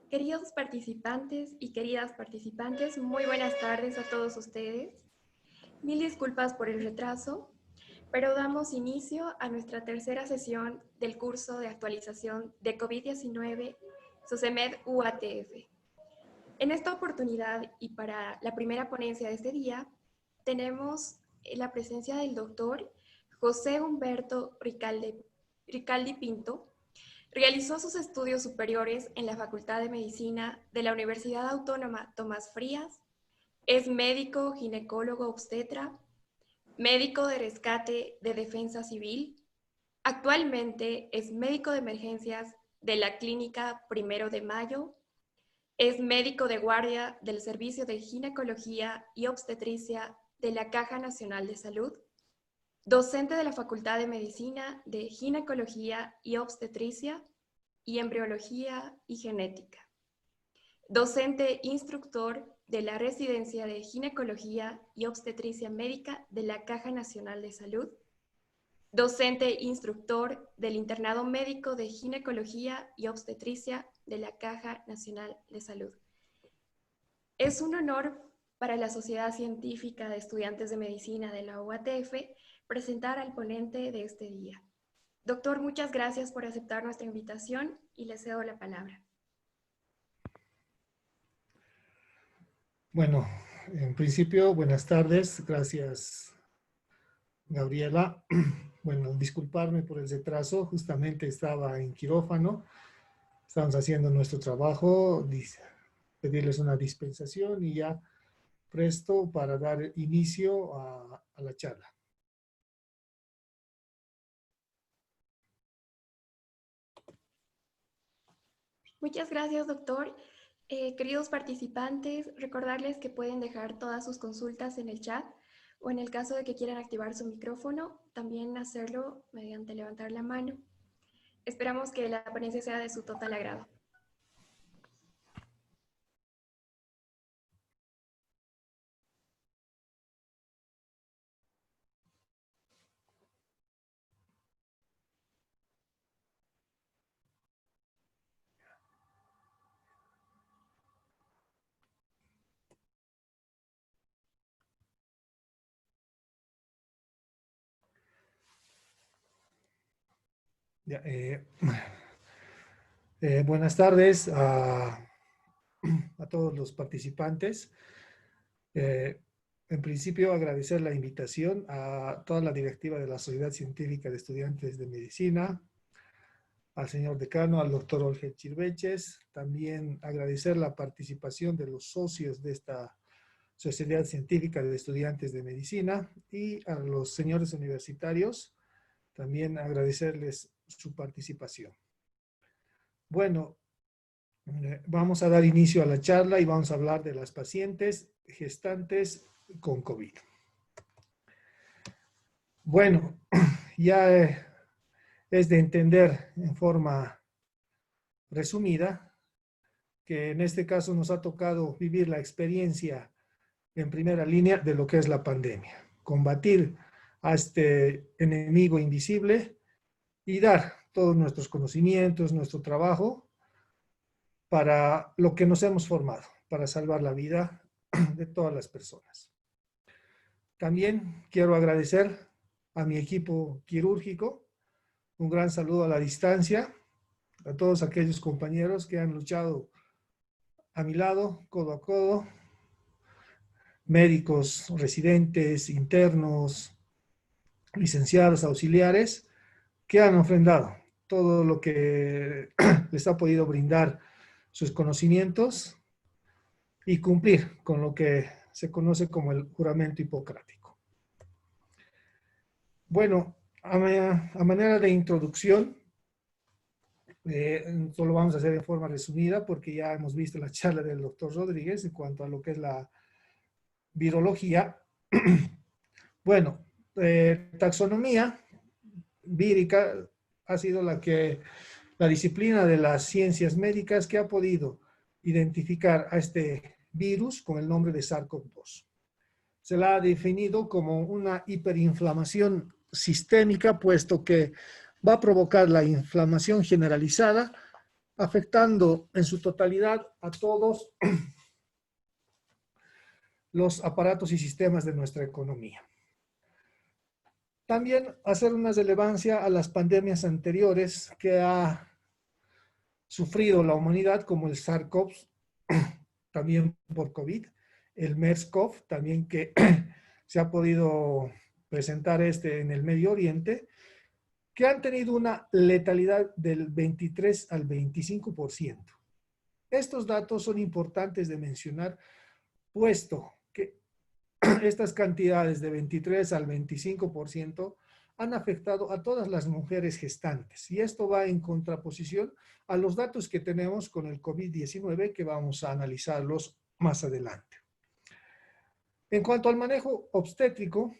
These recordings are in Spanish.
Queridos participantes y queridas participantes, muy buenas tardes a todos ustedes. Mil disculpas por el retraso, pero damos inicio a nuestra tercera sesión del curso de actualización de COVID-19 SOCEMED UATF. En esta oportunidad y para la primera ponencia de este día, tenemos la presencia del doctor José Humberto Ricaldi Pinto. Realizó sus estudios superiores en la Facultad de Medicina de la Universidad Autónoma Tomás Frías. Es médico, ginecólogo obstetra, médico de rescate de defensa civil. Actualmente es médico de emergencias de la Clínica 1 de Mayo. Es médico de guardia del Servicio de Ginecología y Obstetricia de la Caja Nacional de Salud. Docente de la Facultad de Medicina de Ginecología y Obstetricia y Embriología y Genética. Docente instructor de la Residencia de Ginecología y Obstetricia Médica de la Caja Nacional de Salud. Docente instructor del Internado Médico de Ginecología y Obstetricia de la Caja Nacional de Salud. Es un honor para la Sociedad Científica de Estudiantes de Medicina de la UATF presentar al ponente de este día. Doctor, muchas gracias por aceptar nuestra invitación y le cedo la palabra. Bueno, en principio, buenas tardes. Gracias, Gabriela. Bueno, disculparme por el retraso. Justamente estaba en quirófano. Estamos haciendo nuestro trabajo. Pedirles una dispensación y ya presto para dar inicio a la charla. Muchas gracias, doctor. Queridos participantes, recordarles que pueden dejar todas sus consultas en el chat o en el caso de que quieran activar su micrófono, también hacerlo mediante levantar la mano. Esperamos que la ponencia sea de su total agrado. Ya, buenas tardes a todos los participantes. En principio, agradecer la invitación a toda la directiva de la Sociedad Científica de Estudiantes de Medicina, al señor decano, al doctor Olger Chirveches. También agradecer la participación de los socios de esta Sociedad Científica de Estudiantes de Medicina y a los señores universitarios, también agradecerles su participación. Bueno, vamos a dar inicio a la charla y vamos a hablar de las pacientes gestantes con COVID. Bueno, ya es de entender en forma resumida que en este caso nos ha tocado vivir la experiencia en primera línea de lo que es la pandemia. Combatir a este enemigo invisible y dar todos nuestros conocimientos, nuestro trabajo para lo que nos hemos formado, para salvar la vida de todas las personas. También quiero agradecer a mi equipo quirúrgico, un gran saludo a la distancia, a todos aquellos compañeros que han luchado a mi lado, codo a codo, médicos, residentes, internos, licenciados, auxiliares, que han ofrendado todo lo que les ha podido brindar sus conocimientos y cumplir con lo que se conoce como el juramento hipocrático. Bueno, a manera de introducción, solo vamos a hacer en forma resumida porque ya hemos visto la charla del doctor Rodríguez en cuanto a lo que es la virología. Bueno, taxonomía vírica ha sido la disciplina de las ciencias médicas que ha podido identificar a este virus con el nombre de SARS-CoV-2. Se la ha definido como una hiperinflamación sistémica, puesto que va a provocar la inflamación generalizada afectando en su totalidad a todos los aparatos y sistemas de nuestra economía. También hacer una relevancia a las pandemias anteriores que ha sufrido la humanidad, como el SARS-CoV, también por COVID, el MERS-CoV, también que se ha podido presentar en el Medio Oriente, que han tenido una letalidad del 23 al 25%. Estos datos son importantes de mencionar, puesto que estas cantidades de 23 al 25% han afectado a todas las mujeres gestantes. Y esto va en contraposición a los datos que tenemos con el COVID-19, que vamos a analizarlos más adelante. En cuanto al manejo obstétrico,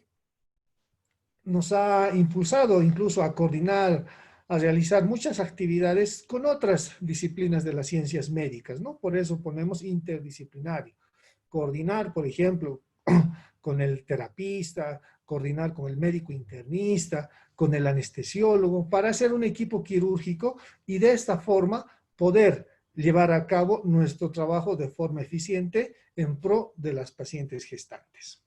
nos ha impulsado incluso a coordinar, a realizar muchas actividades con otras disciplinas de las ciencias médicas, ¿no? Por eso ponemos interdisciplinario. Coordinar, por ejemplo, con el terapista, coordinar con el médico internista, con el anestesiólogo, para hacer un equipo quirúrgico y de esta forma poder llevar a cabo nuestro trabajo de forma eficiente en pro de las pacientes gestantes.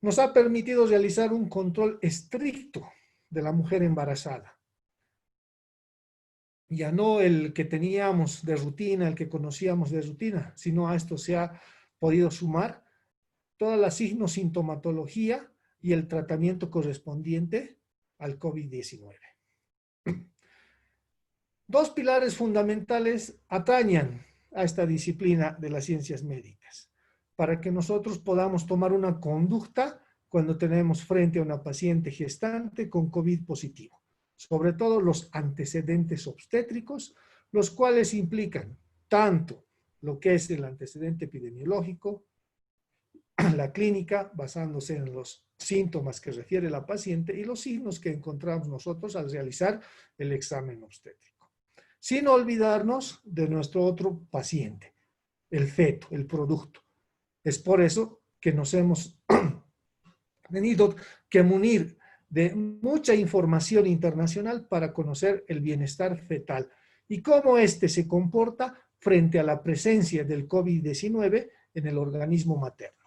Nos ha permitido realizar un control estricto de la mujer embarazada. Ya no el que teníamos de rutina, el que conocíamos de rutina, sino a esto se ha podido sumar toda la signosintomatología y el tratamiento correspondiente al COVID-19. Dos pilares fundamentales atañan a esta disciplina de las ciencias médicas, para que nosotros podamos tomar una conducta cuando tenemos frente a una paciente gestante con COVID positivo, sobre todo los antecedentes obstétricos, los cuales implican tanto lo que es el antecedente epidemiológico, la clínica, basándose en los síntomas que refiere la paciente y los signos que encontramos nosotros al realizar el examen obstétrico. Sin olvidarnos de nuestro otro paciente, el feto, el producto. Es por eso que nos hemos tenido que munir de mucha información internacional para conocer el bienestar fetal y cómo éste se comporta frente a la presencia del COVID-19 en el organismo materno.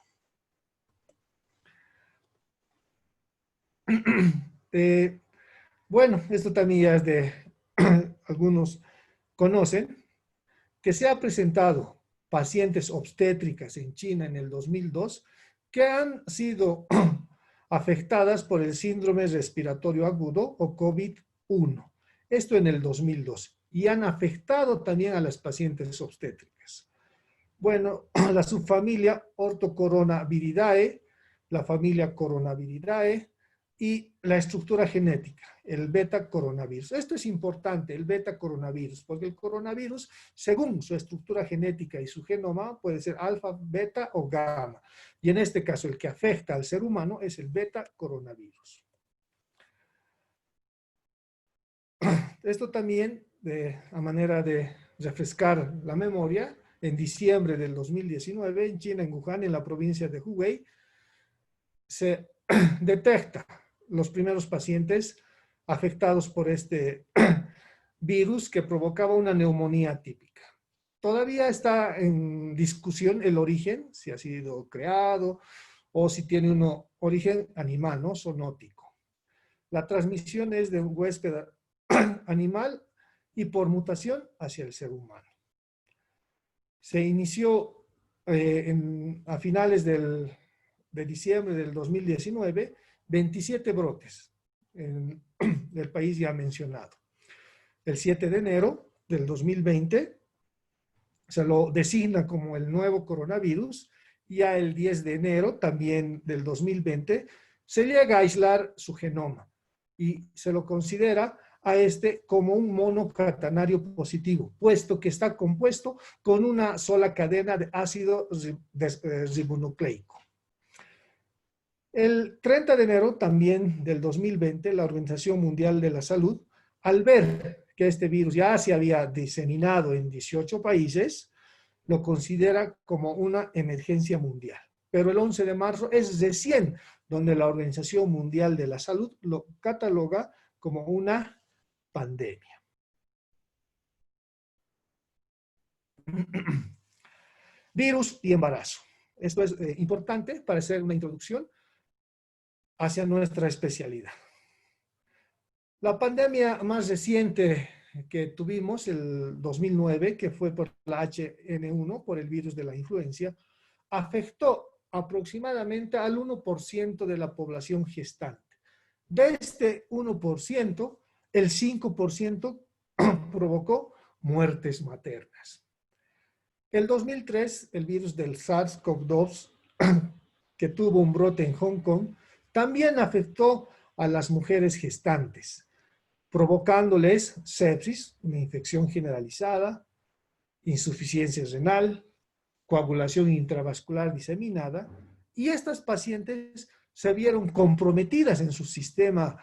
Bueno, esto también ya es de algunos conocen, que se ha presentado pacientes obstétricas en China en el 2002 que han sido afectadas por el síndrome respiratorio agudo o COVID-1. Esto en el 2002. Y han afectado también a las pacientes obstétricas. Bueno, la subfamilia Orthocoronaviridae, la familia Coronaviridae y la estructura genética, el beta coronavirus. Esto es importante, el beta coronavirus, porque el coronavirus, según su estructura genética y su genoma, puede ser alfa, beta o gamma. Y en este caso, el que afecta al ser humano es el beta coronavirus. Esto también, a manera de refrescar la memoria, en diciembre del 2019, en China, en Wuhan, en la provincia de Hubei, se detecta los primeros pacientes afectados por este virus que provocaba una neumonía típica. Todavía está en discusión el origen, si ha sido creado o si tiene un origen animal, ¿no? Zoonótico. La transmisión es de un huésped animal y por mutación hacia el ser humano. Se inició a finales de diciembre del 2019, 27 brotes en el país ya mencionado. El 7 de enero del 2020 se lo designa como el nuevo coronavirus y ya el 10 de enero también del 2020 se llega a aislar su genoma y se lo considera a este como un monocatanario positivo, puesto que está compuesto con una sola cadena de ácido ribonucleico. El 30 de enero también del 2020, la Organización Mundial de la Salud, al ver que este virus ya se había diseminado en 18 países, lo considera como una emergencia mundial. Pero el 11 de marzo es recién donde la Organización Mundial de la Salud lo cataloga como una pandemia. Virus y embarazo. Esto es importante para hacer una introducción hacia nuestra especialidad. La pandemia más reciente que tuvimos, el 2009, que fue por la H1N1, por el virus de la influencia, afectó aproximadamente al 1% de la población gestante. De este 1%, el 5% provocó muertes maternas. El 2003, el virus del SARS-CoV-2, que tuvo un brote en Hong Kong, también afectó a las mujeres gestantes, provocándoles sepsis, una infección generalizada, insuficiencia renal, coagulación intravascular diseminada, y estas pacientes se vieron comprometidas en su sistema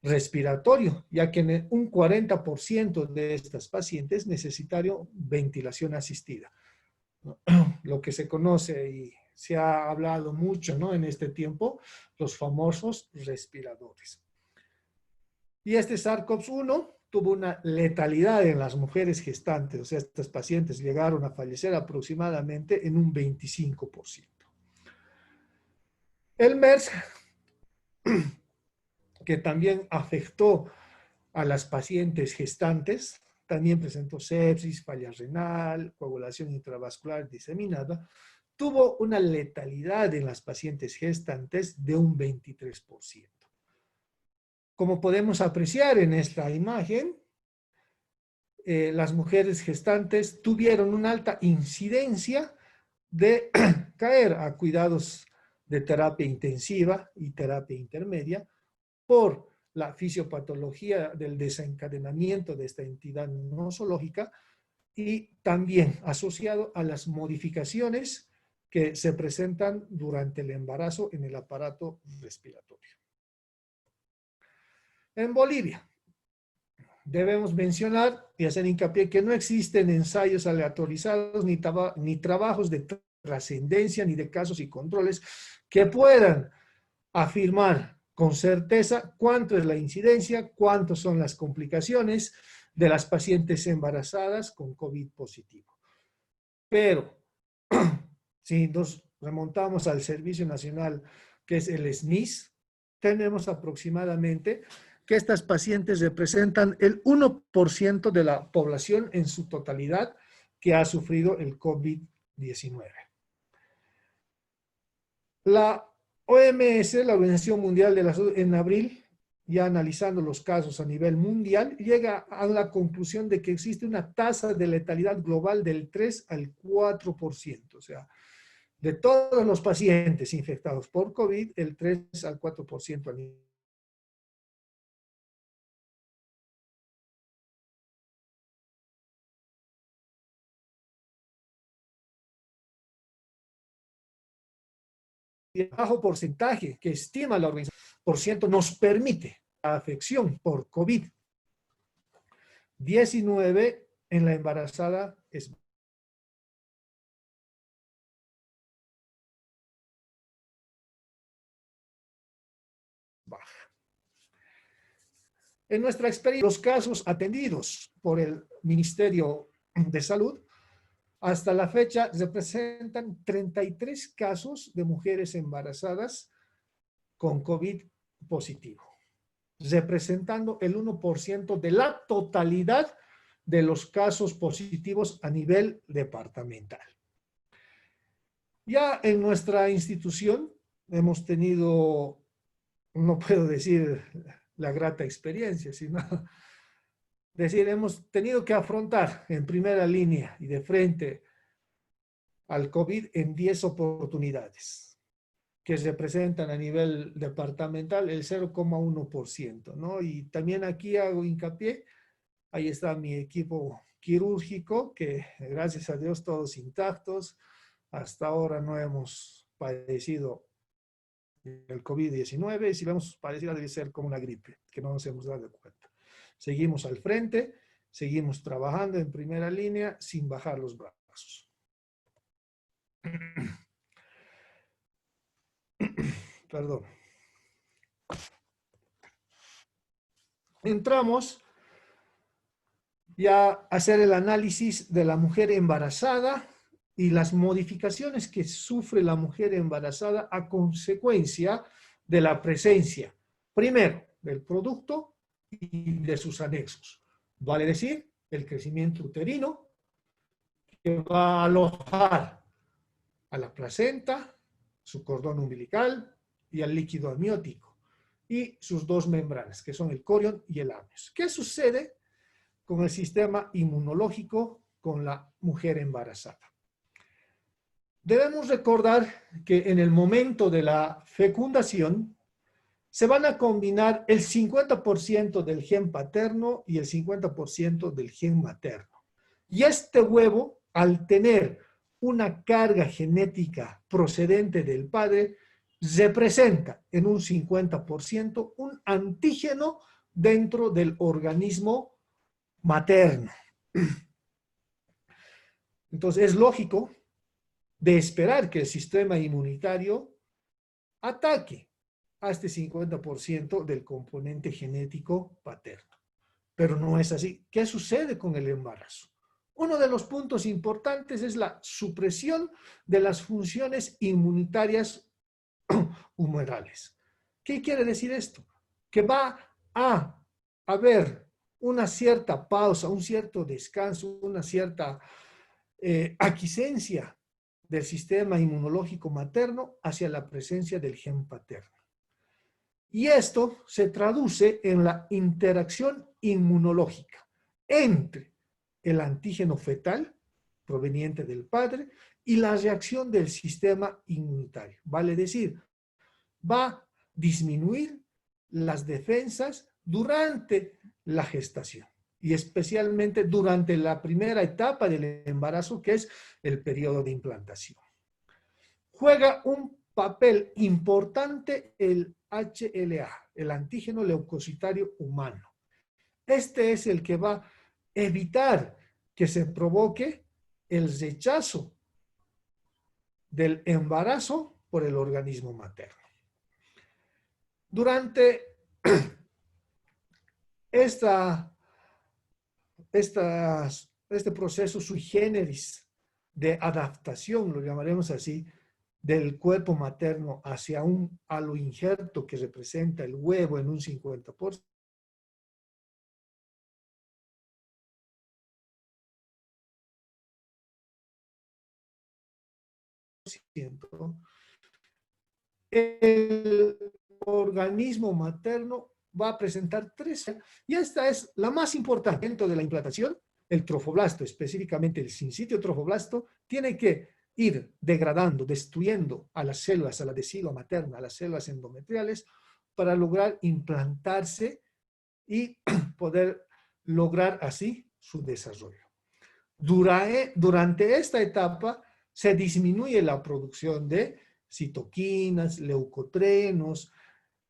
respiratorio, ya que un 40% de estas pacientes necesitaron ventilación asistida, lo que se conoce y se ha hablado mucho, ¿no?, en este tiempo, los famosos respiradores. Y este SARS-CoV-1 tuvo una letalidad en las mujeres gestantes, o sea, estas pacientes llegaron a fallecer aproximadamente en un 25%. El MERS, que también afectó a las pacientes gestantes, también presentó sepsis, falla renal, coagulación intravascular diseminada, tuvo una letalidad en las pacientes gestantes de un 23%. Como podemos apreciar en esta imagen, las mujeres gestantes tuvieron una alta incidencia de caer a cuidados de terapia intensiva y terapia intermedia por la fisiopatología del desencadenamiento de esta entidad nosológica y también asociado a las modificaciones que se presentan durante el embarazo en el aparato respiratorio. En Bolivia, debemos mencionar y hacer hincapié que no existen ensayos aleatorizados ni trabajos de trascendencia ni de casos y controles que puedan afirmar con certeza cuánto es la incidencia, cuántas son las complicaciones de las pacientes embarazadas con COVID positivo. Pero si nos remontamos al Servicio Nacional, que es el SNIS, tenemos aproximadamente que estas pacientes representan el 1% de la población en su totalidad que ha sufrido el COVID-19. La OMS, la Organización Mundial de la Salud, en abril, ya analizando los casos a nivel mundial, llega a la conclusión de que existe una tasa de letalidad global del 3 al 4%. O sea, de todos los pacientes infectados por COVID, el 3 al 4% a nivel bajo porcentaje que estima la organización por ciento nos permite la afección por COVID-19 en la embarazada es baja. En nuestra experiencia, los casos atendidos por el Ministerio de Salud hasta la fecha representan 33 casos de mujeres embarazadas con COVID positivo, representando el 1% de la totalidad de los casos positivos a nivel departamental. Ya en nuestra institución hemos tenido, no puedo decir la grata experiencia, sino decir, hemos tenido que afrontar en primera línea y de frente al COVID en 10 oportunidades, que representan a nivel departamental el 0,1%, ¿no? Y también aquí hago hincapié, ahí está mi equipo quirúrgico, que gracias a Dios todos intactos, hasta ahora no hemos padecido el COVID-19, si lo hemos padecido debe ser como una gripe, que no nos hemos dado cuenta. Seguimos al frente, seguimos trabajando en primera línea sin bajar los brazos. Perdón. Entramos ya hacer el análisis de la mujer embarazada y las modificaciones que sufre la mujer embarazada a consecuencia de la presencia, primero, del producto y de sus anexos. Vale decir, el crecimiento uterino, que va a alojar a la placenta, su cordón umbilical y al líquido amniótico, y sus dos membranas, que son el corión y el amnios. ¿Qué sucede con el sistema inmunológico con la mujer embarazada? Debemos recordar que en el momento de la fecundación se van a combinar el 50% del gen paterno y el 50% del gen materno. Y este huevo, al tener una carga genética procedente del padre, representa en un 50% un antígeno dentro del organismo materno. Entonces es lógico de esperar que el sistema inmunitario ataque a este 50% del componente genético paterno. Pero no es así. ¿Qué sucede con el embarazo? Uno de los puntos importantes es la supresión de las funciones inmunitarias humorales. ¿Qué quiere decir esto? Que va a haber una cierta pausa, un cierto descanso, una cierta aquiescencia del sistema inmunológico materno hacia la presencia del gen paterno. Y esto se traduce en la interacción inmunológica entre el antígeno fetal proveniente del padre y la reacción del sistema inmunitario. Vale decir, va a disminuir las defensas durante la gestación y especialmente durante la primera etapa del embarazo, que es el periodo de implantación. Juega un papel importante el HLA, el antígeno leucocitario humano. Este es el que va a evitar que se provoque el rechazo del embarazo por el organismo materno. Durante este proceso sui generis de adaptación, lo llamaremos así, del cuerpo materno hacia un aloinjerto que representa el huevo en un 50%, el organismo materno va a presentar tres, y esta es la más importante dentro de la implantación. El trofoblasto, específicamente el sincitio trofoblasto, tiene que ir degradando, destruyendo a las células, a la vesícula materna, a las células endometriales, para lograr implantarse y poder lograr así su desarrollo. Durante esta etapa se disminuye la producción de citoquinas, leucotrenos,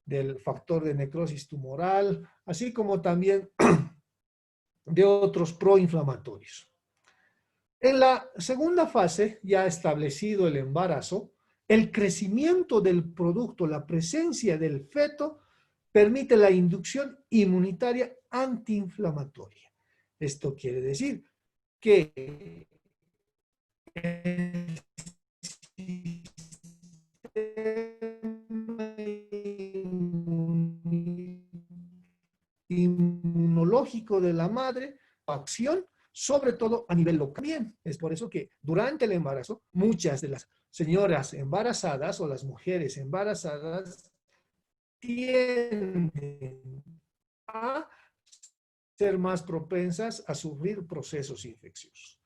del factor de necrosis tumoral, así como también de otros proinflamatorios. En la segunda fase, ya establecido el embarazo, el crecimiento del producto, la presencia del feto, permite la inducción inmunitaria antiinflamatoria. Esto quiere decir que el inmunológico de la madre, acción, sobre todo a nivel local. Bien, es por eso que durante el embarazo, muchas de las señoras embarazadas o las mujeres embarazadas tienden a ser más propensas a sufrir procesos infecciosos.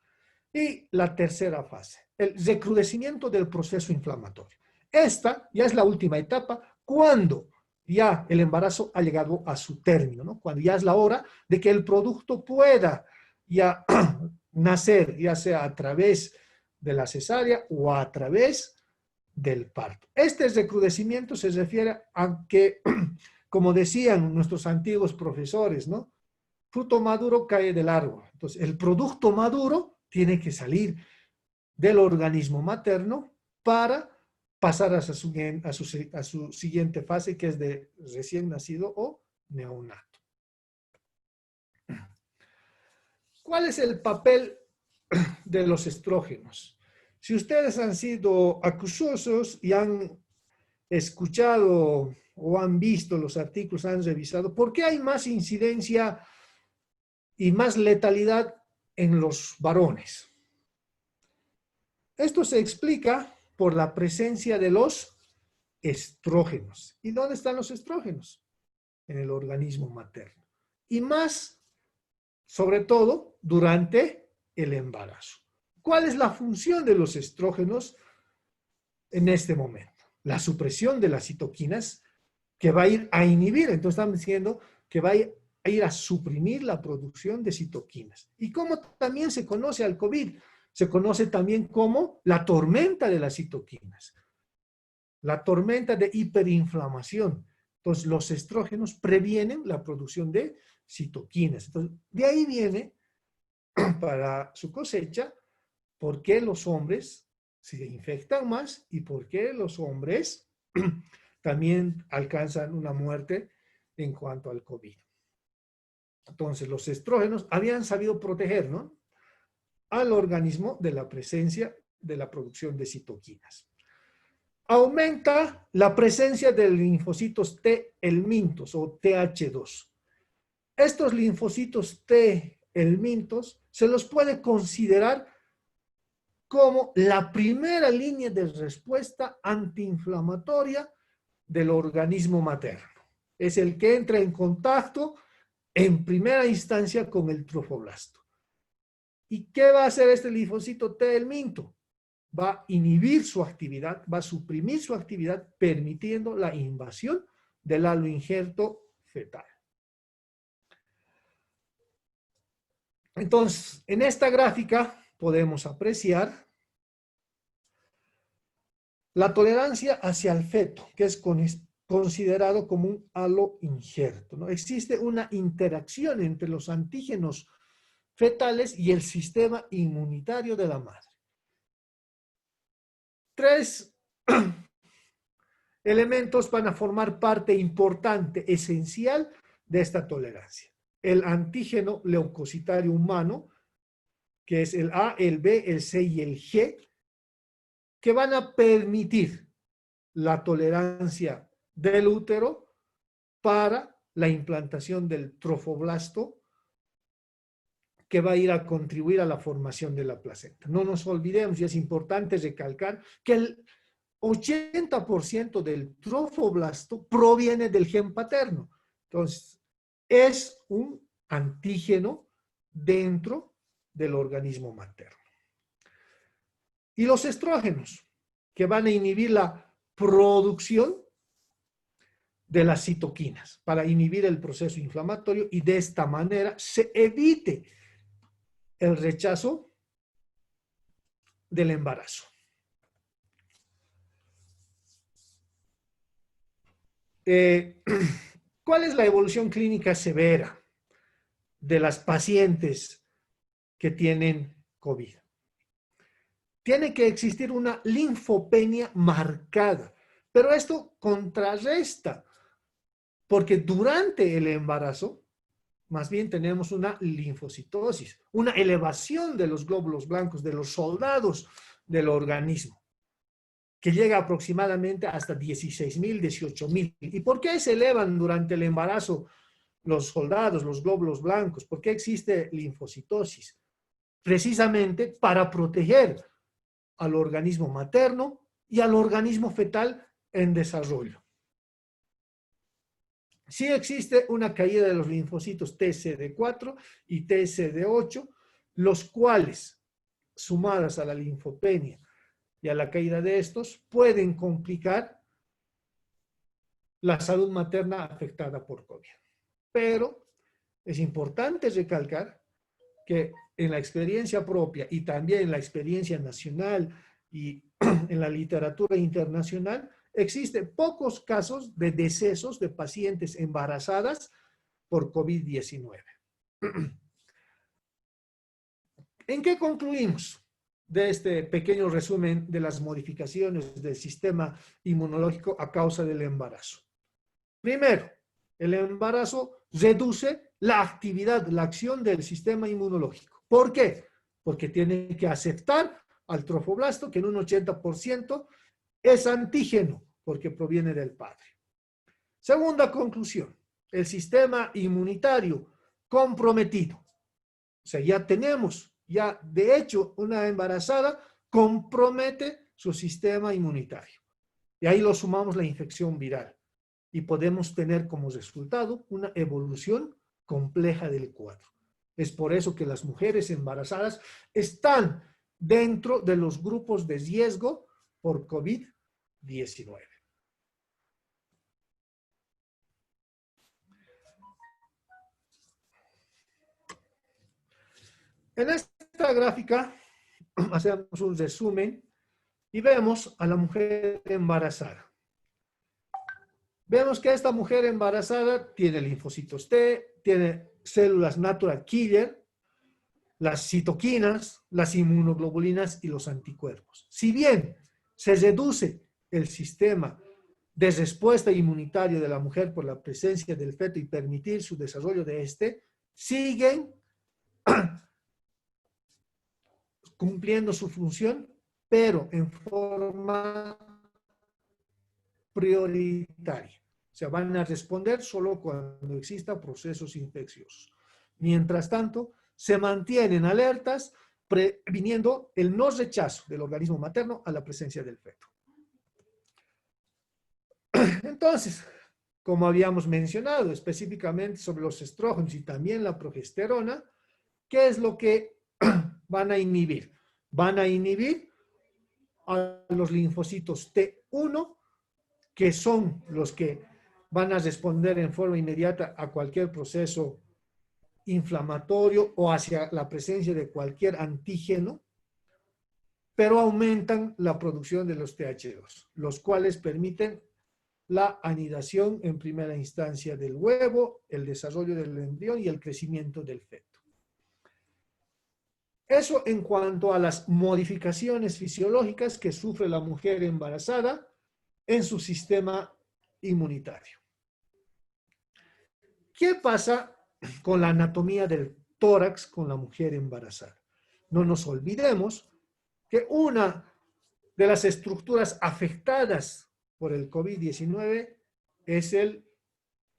Y la tercera fase, el recrudecimiento del proceso inflamatorio. Esta ya es la última etapa cuando ya el embarazo ha llegado a su término, ¿no? Cuando ya es la hora de que el producto pueda ya nacer, ya sea a través de la cesárea o a través del parto. Este recrudecimiento se refiere a que, como decían nuestros antiguos profesores, ¿no? Fruto maduro cae del árbol. Entonces, el producto maduro tiene que salir del organismo materno para pasar a su siguiente fase, que es de recién nacido o neonato. ¿Cuál es el papel de los estrógenos? Si ustedes han sido acuciosos y han escuchado o han visto los artículos, han revisado, ¿por qué hay más incidencia y más letalidad en los varones? Esto se explica por la presencia de los estrógenos. ¿Y dónde están los estrógenos? En el organismo materno. Y más, sobre todo, durante el embarazo. ¿Cuál es la función de los estrógenos en este momento? La supresión de las citoquinas que va a ir a inhibir, entonces estamos diciendo que va a ir a suprimir la producción de citoquinas. Y como también se conoce al COVID, se conoce también como la tormenta de las citoquinas, la tormenta de hiperinflamación. Entonces, los estrógenos previenen la producción de citoquinas. Entonces, de ahí viene, para su cosecha, por qué los hombres se infectan más y por qué los hombres también alcanzan una muerte en cuanto al COVID. Entonces, los estrógenos habían sabido proteger, ¿no?, al organismo de la presencia de la producción de citoquinas. Aumenta la presencia de linfocitos T helmintos o TH2. Estos linfocitos T helmintos se los puede considerar como la primera línea de respuesta antiinflamatoria del organismo materno. Es el que entra en contacto en primera instancia con el trofoblasto. ¿Y qué va a hacer este linfocito T helminto? Va a inhibir su actividad, va a suprimir su actividad, permitiendo la invasión del halo injerto fetal. Entonces, en esta gráfica podemos apreciar la tolerancia hacia el feto, que es considerado como un halo injerto, ¿no? Existe una interacción entre los antígenos fetales y el sistema inmunitario de la madre. Tres elementos van a formar parte importante, esencial de esta tolerancia. El antígeno leucocitario humano, que es el A, el B, el C y el G, que van a permitir la tolerancia del útero para la implantación del trofoblasto, que va a ir a contribuir a la formación de la placenta. No nos olvidemos, y es importante recalcar, que el 80% del trofoblasto proviene del gen paterno. Entonces, es un antígeno dentro del organismo materno. Y los estrógenos, que van a inhibir la producción de las citoquinas para inhibir el proceso inflamatorio y de esta manera se evite el rechazo del embarazo. ¿Cuál es la evolución clínica severa de las pacientes que tienen COVID? Tiene que existir una linfopenia marcada, pero esto contrarresta, porque durante el embarazo, más bien tenemos una linfocitosis, una elevación de los glóbulos blancos, de los soldados del organismo, que llega aproximadamente hasta 16.000, 18.000. ¿Y por qué se elevan durante el embarazo los soldados, los glóbulos blancos? ¿Por qué existe linfocitosis? Precisamente para proteger al organismo materno y al organismo fetal en desarrollo. Sí existe una caída de los linfocitos TCD4 y TCD8, los cuales, sumadas a la linfopenia y a la caída de estos, pueden complicar la salud materna afectada por COVID. Pero es importante recalcar que en la experiencia propia y también en la experiencia nacional y en la literatura internacional, existen pocos casos de decesos de pacientes embarazadas por COVID-19. ¿En qué concluimos de este pequeño resumen de las modificaciones del sistema inmunológico a causa del embarazo? Primero, el embarazo reduce la actividad, la acción del sistema inmunológico. ¿Por qué? Porque tiene que aceptar al trofoblasto, que en un 80% es antígeno, porque proviene del padre. Segunda conclusión, el sistema inmunitario comprometido. O sea, ya tenemos, ya de hecho, una embarazada compromete su sistema inmunitario. Y ahí lo sumamos la infección viral. Y podemos tener como resultado una evolución compleja del cuadro. Es por eso que las mujeres embarazadas están dentro de los grupos de riesgo por COVID-19. En esta gráfica hacemos un resumen y vemos a la mujer embarazada. Vemos que esta mujer embarazada tiene linfocitos T, tiene células natural killer, las citoquinas, las inmunoglobulinas y los anticuerpos. Si bien se reduce el sistema de respuesta inmunitaria de la mujer por la presencia del feto y permitir su desarrollo de este, siguen cumpliendo su función, pero en forma prioritaria. O sea, van a responder solo cuando existan procesos infecciosos. Mientras tanto, se mantienen alertas, previniendo el no rechazo del organismo materno a la presencia del feto. Entonces, como habíamos mencionado específicamente sobre los estrógenos y también la progesterona, ¿qué es lo que van a inhibir? Van a inhibir a los linfocitos T1, que son los que van a responder en forma inmediata a cualquier proceso inflamatorio o hacia la presencia de cualquier antígeno, pero aumentan la producción de los TH2, los cuales permiten la anidación en primera instancia del huevo, el desarrollo del embrión y el crecimiento del feto. Eso en cuanto a las modificaciones fisiológicas que sufre la mujer embarazada en su sistema inmunitario. ¿Qué pasa con la anatomía del tórax con la mujer embarazada? No nos olvidemos que una de las estructuras afectadas por el COVID-19 es el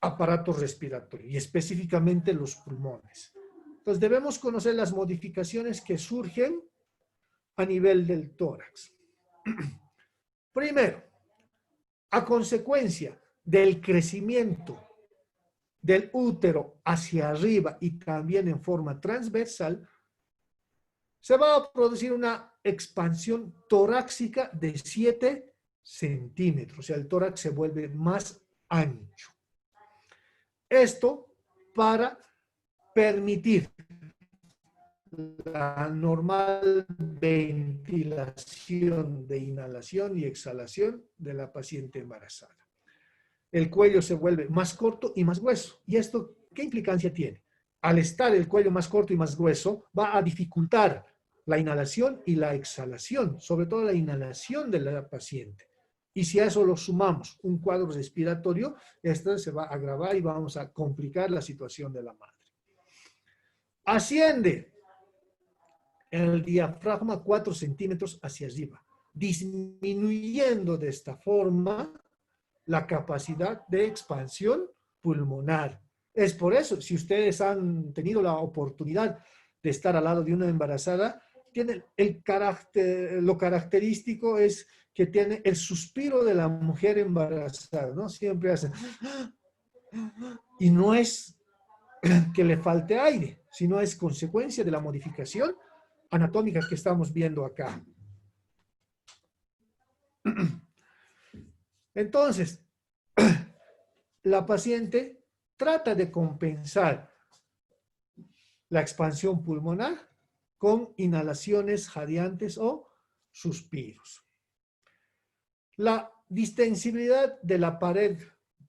aparato respiratorio y específicamente los pulmones. Entonces debemos conocer las modificaciones que surgen a nivel del tórax. Primero, a consecuencia del crecimiento del útero hacia arriba y también en forma transversal, se va a producir una expansión torácica de 7 centímetros. O sea, el tórax se vuelve más ancho. Esto para permitir la normal ventilación de inhalación y exhalación de la paciente embarazada. El cuello se vuelve más corto y más grueso. ¿Y esto qué implicancia tiene? Al estar el cuello más corto y más grueso, va a dificultar la inhalación y la exhalación, sobre todo la inhalación de la paciente. Y si a eso lo sumamos un cuadro respiratorio, esto se va a agravar y vamos a complicar la situación de la madre. Asciende el diafragma 4 centímetros hacia arriba, disminuyendo de esta forma la capacidad de expansión pulmonar. Es por eso, si ustedes han tenido la oportunidad de estar al lado de una embarazada, tiene el carácter, lo característico es que tiene el suspiro de la mujer embarazada, ¿no? Siempre hace... Y no es que le falte aire, sino es consecuencia de la modificación anatómica que estamos viendo acá. Entonces, la paciente trata de compensar la expansión pulmonar con inhalaciones jadeantes o suspiros. La distensibilidad de la pared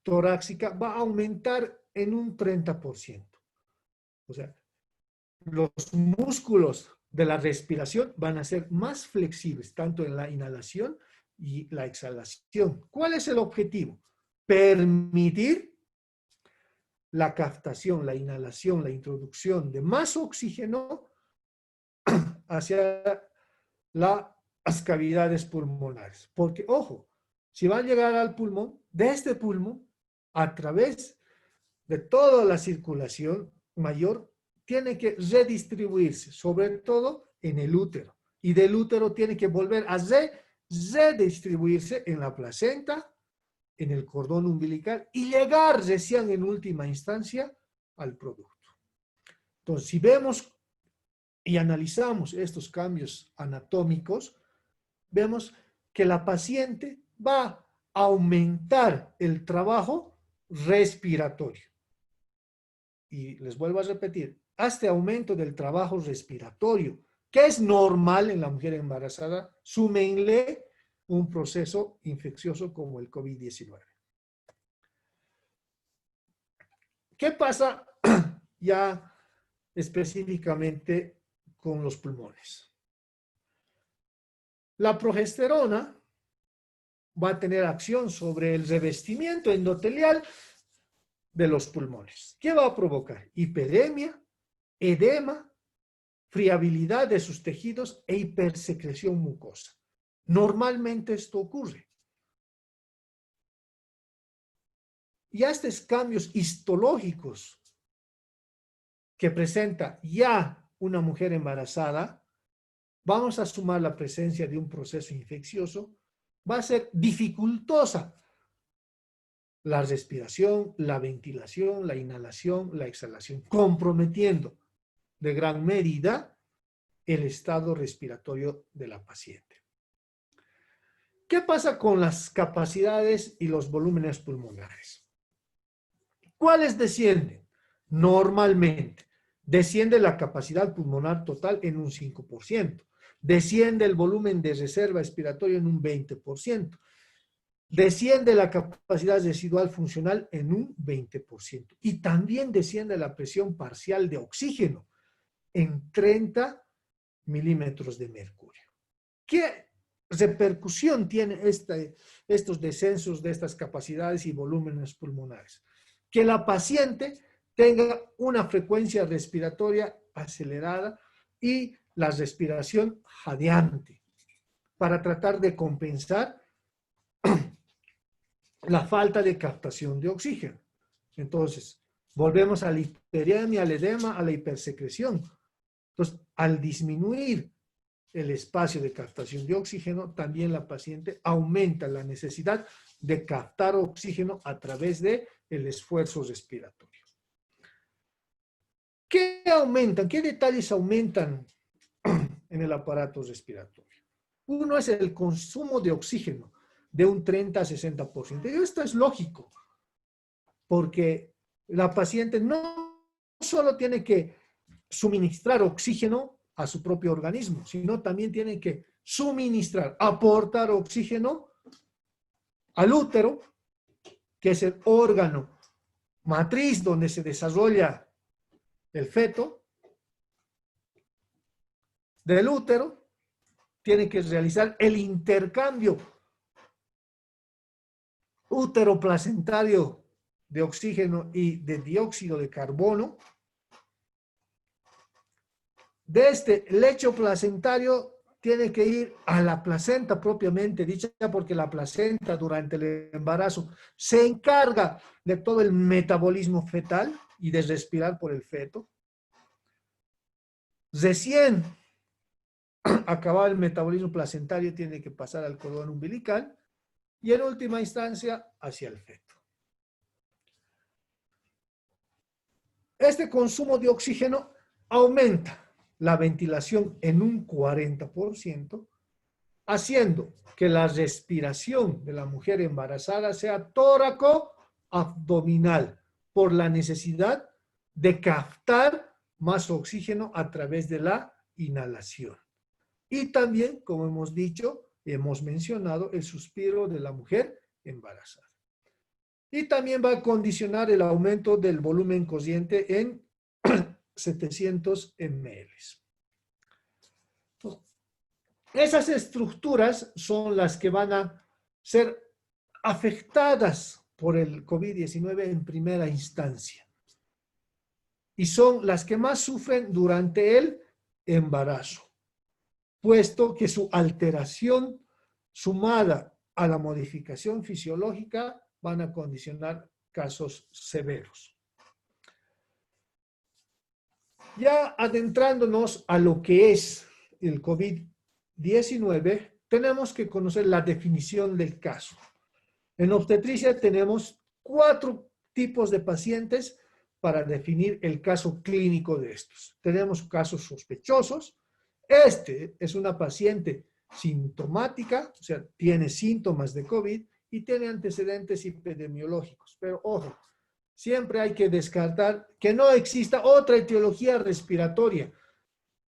torácica va a aumentar en un 30%. O sea, los músculos de la respiración van a ser más flexibles, tanto en la inhalación y la exhalación. ¿Cuál es el objetivo? Permitir la captación, la inhalación, la introducción de más oxígeno hacia las cavidades pulmonares. Porque, ojo, si va a llegar al pulmón, de este pulmón, a través de toda la circulación mayor, tiene que redistribuirse, sobre todo en el útero. Y del útero tiene que volver a redistribuirse en la placenta, en el cordón umbilical y llegar recién en última instancia al producto. Entonces, si vemos y analizamos estos cambios anatómicos, vemos que la paciente va a aumentar el trabajo respiratorio. Y les vuelvo a repetir, este aumento del trabajo respiratorio, que es normal en la mujer embarazada, súmenle un proceso infeccioso como el COVID-19. ¿Qué pasa ya específicamente con los pulmones? La progesterona va a tener acción sobre el revestimiento endotelial de los pulmones. ¿Qué va a provocar? Hiperemia, edema, friabilidad de sus tejidos e hipersecreción mucosa. Normalmente esto ocurre. Y a estos cambios histológicos que presenta ya una mujer embarazada, vamos a sumar la presencia de un proceso infeccioso, va a ser dificultosa la respiración, la ventilación, la inhalación, la exhalación, comprometiendo de gran medida el estado respiratorio de la paciente. ¿Qué pasa con las capacidades y los volúmenes pulmonares? ¿Cuáles descienden? Normalmente, desciende la capacidad pulmonar total en un 5%, desciende el volumen de reserva respiratoria en un 20%, desciende la capacidad residual funcional en un 20% y también desciende la presión parcial de oxígeno en 30 milímetros de mercurio. ¿Qué repercusión tiene estos descensos de estas capacidades y volúmenes pulmonares? Que la paciente tenga una frecuencia respiratoria acelerada y la respiración jadeante para tratar de compensar la falta de captación de oxígeno. Entonces, volvemos a la hiperemia, al edema, a la hipersecreción. Entonces, al disminuir el espacio de captación de oxígeno, también la paciente aumenta la necesidad de captar oxígeno a través del esfuerzo respiratorio. ¿Qué aumentan? ¿Qué detalles aumentan en el aparato respiratorio? Uno es el consumo de oxígeno de un 30 a 60%. Y esto es lógico, porque la paciente no solo tiene que suministrar oxígeno a su propio organismo, sino también tiene que suministrar, aportar oxígeno al útero, que es el órgano matriz donde se desarrolla el feto. Del útero tiene que realizar el intercambio útero-placentario de oxígeno y de dióxido de carbono. De este lecho placentario tiene que ir a la placenta propiamente dicha, porque la placenta durante el embarazo se encarga de todo el metabolismo fetal y de respirar por el feto. Recién acabado el metabolismo placentario tiene que pasar al cordón umbilical y en última instancia hacia el feto. Este consumo de oxígeno aumenta la ventilación en un 40%, haciendo que la respiración de la mujer embarazada sea tóraco-abdominal por la necesidad de captar más oxígeno a través de la inhalación. Y también, como hemos dicho, hemos mencionado el suspiro de la mujer embarazada. Y también va a condicionar el aumento del volumen consciente en 700 ml. Esas estructuras son las que van a ser afectadas por el COVID-19 en primera instancia. y son las que más sufren durante el embarazo, puesto que su alteración sumada a la modificación fisiológica van a condicionar casos severos. Ya adentrándonos a lo que es el COVID-19, tenemos que conocer la definición del caso. En obstetricia tenemos 4 tipos de pacientes para definir el caso clínico de estos. Tenemos casos sospechosos. Este es una paciente sintomática, o sea, tiene síntomas de COVID y tiene antecedentes epidemiológicos. Pero ojo, siempre hay que descartar que no exista otra etiología respiratoria,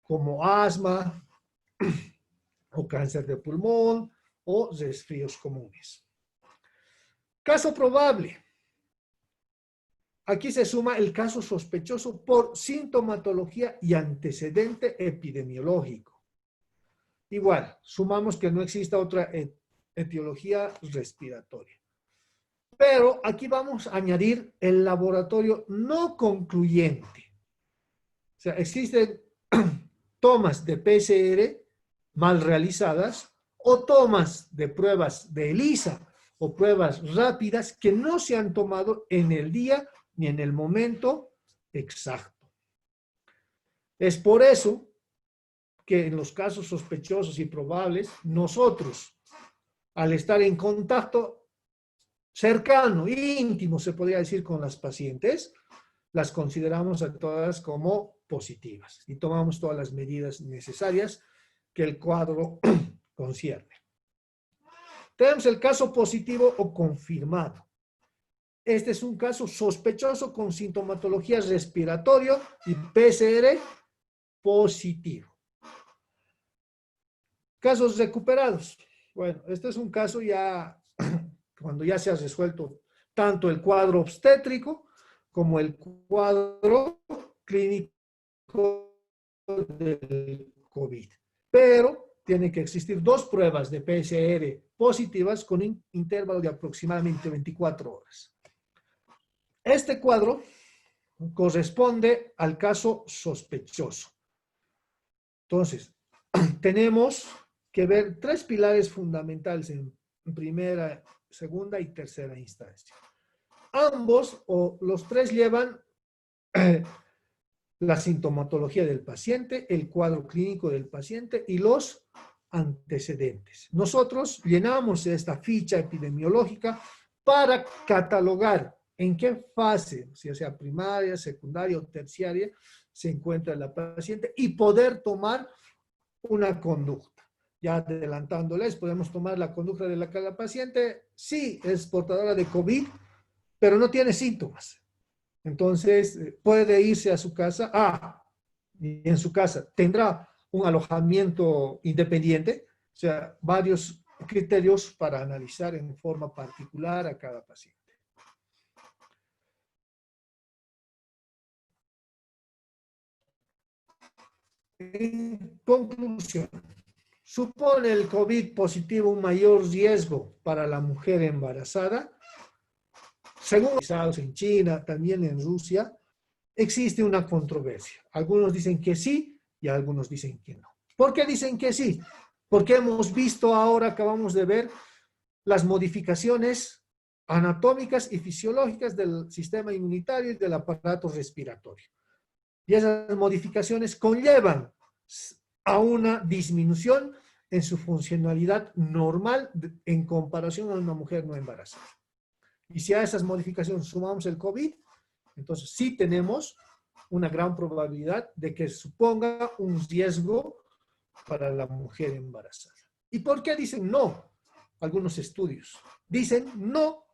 como asma o cáncer de pulmón o resfríos comunes. Caso probable. Aquí se suma el caso sospechoso por sintomatología y antecedente epidemiológico. Igual, sumamos que no exista otra etiología respiratoria. Pero aquí vamos a añadir el laboratorio no concluyente. O sea, existen tomas de PCR mal realizadas o tomas de pruebas de ELISA o pruebas rápidas que no se han tomado en el día ni en el momento exacto. Es por eso que en los casos sospechosos y probables, nosotros, al estar en contacto cercano, íntimo, se podría decir, con las pacientes, las consideramos a todas como positivas y tomamos todas las medidas necesarias que el cuadro concierne. Tenemos el caso positivo o confirmado. Este es un caso sospechoso con sintomatología respiratoria y PCR positivo. Casos recuperados. Bueno, este es un caso ya cuando ya se ha resuelto tanto el cuadro obstétrico como el cuadro clínico del COVID. Pero tiene que existir 2 pruebas de PCR positivas con un intervalo de aproximadamente 24 horas. Este cuadro corresponde al caso sospechoso. Entonces, tenemos que ver 3 pilares fundamentales en primera, segunda y tercera instancia. Ambos o los 3 llevan la sintomatología del paciente, el cuadro clínico del paciente y los antecedentes. Nosotros llenamos esta ficha epidemiológica para catalogar en qué fase, si sea primaria, secundaria o terciaria, se encuentra la paciente y poder tomar una conducta. Ya adelantándoles, podemos tomar la conducta de la paciente, sí es portadora de COVID, pero no tiene síntomas. Entonces, puede irse a su casa, y en su casa tendrá un alojamiento independiente, o sea, varios criterios para analizar en forma particular a cada paciente. En conclusión, ¿supone el COVID positivo un mayor riesgo para la mujer embarazada? Según en China, también en Rusia, existe una controversia. Algunos dicen que sí y algunos dicen que no. ¿Por qué dicen que sí? Porque hemos visto ahora, acabamos de ver, las modificaciones anatómicas y fisiológicas del sistema inmunitario y del aparato respiratorio. Y esas modificaciones conllevan a una disminución en su funcionalidad normal en comparación a una mujer no embarazada. Y si a esas modificaciones sumamos el COVID, entonces sí tenemos una gran probabilidad de que suponga un riesgo para la mujer embarazada. ¿Y por qué dicen no? Algunos estudios dicen no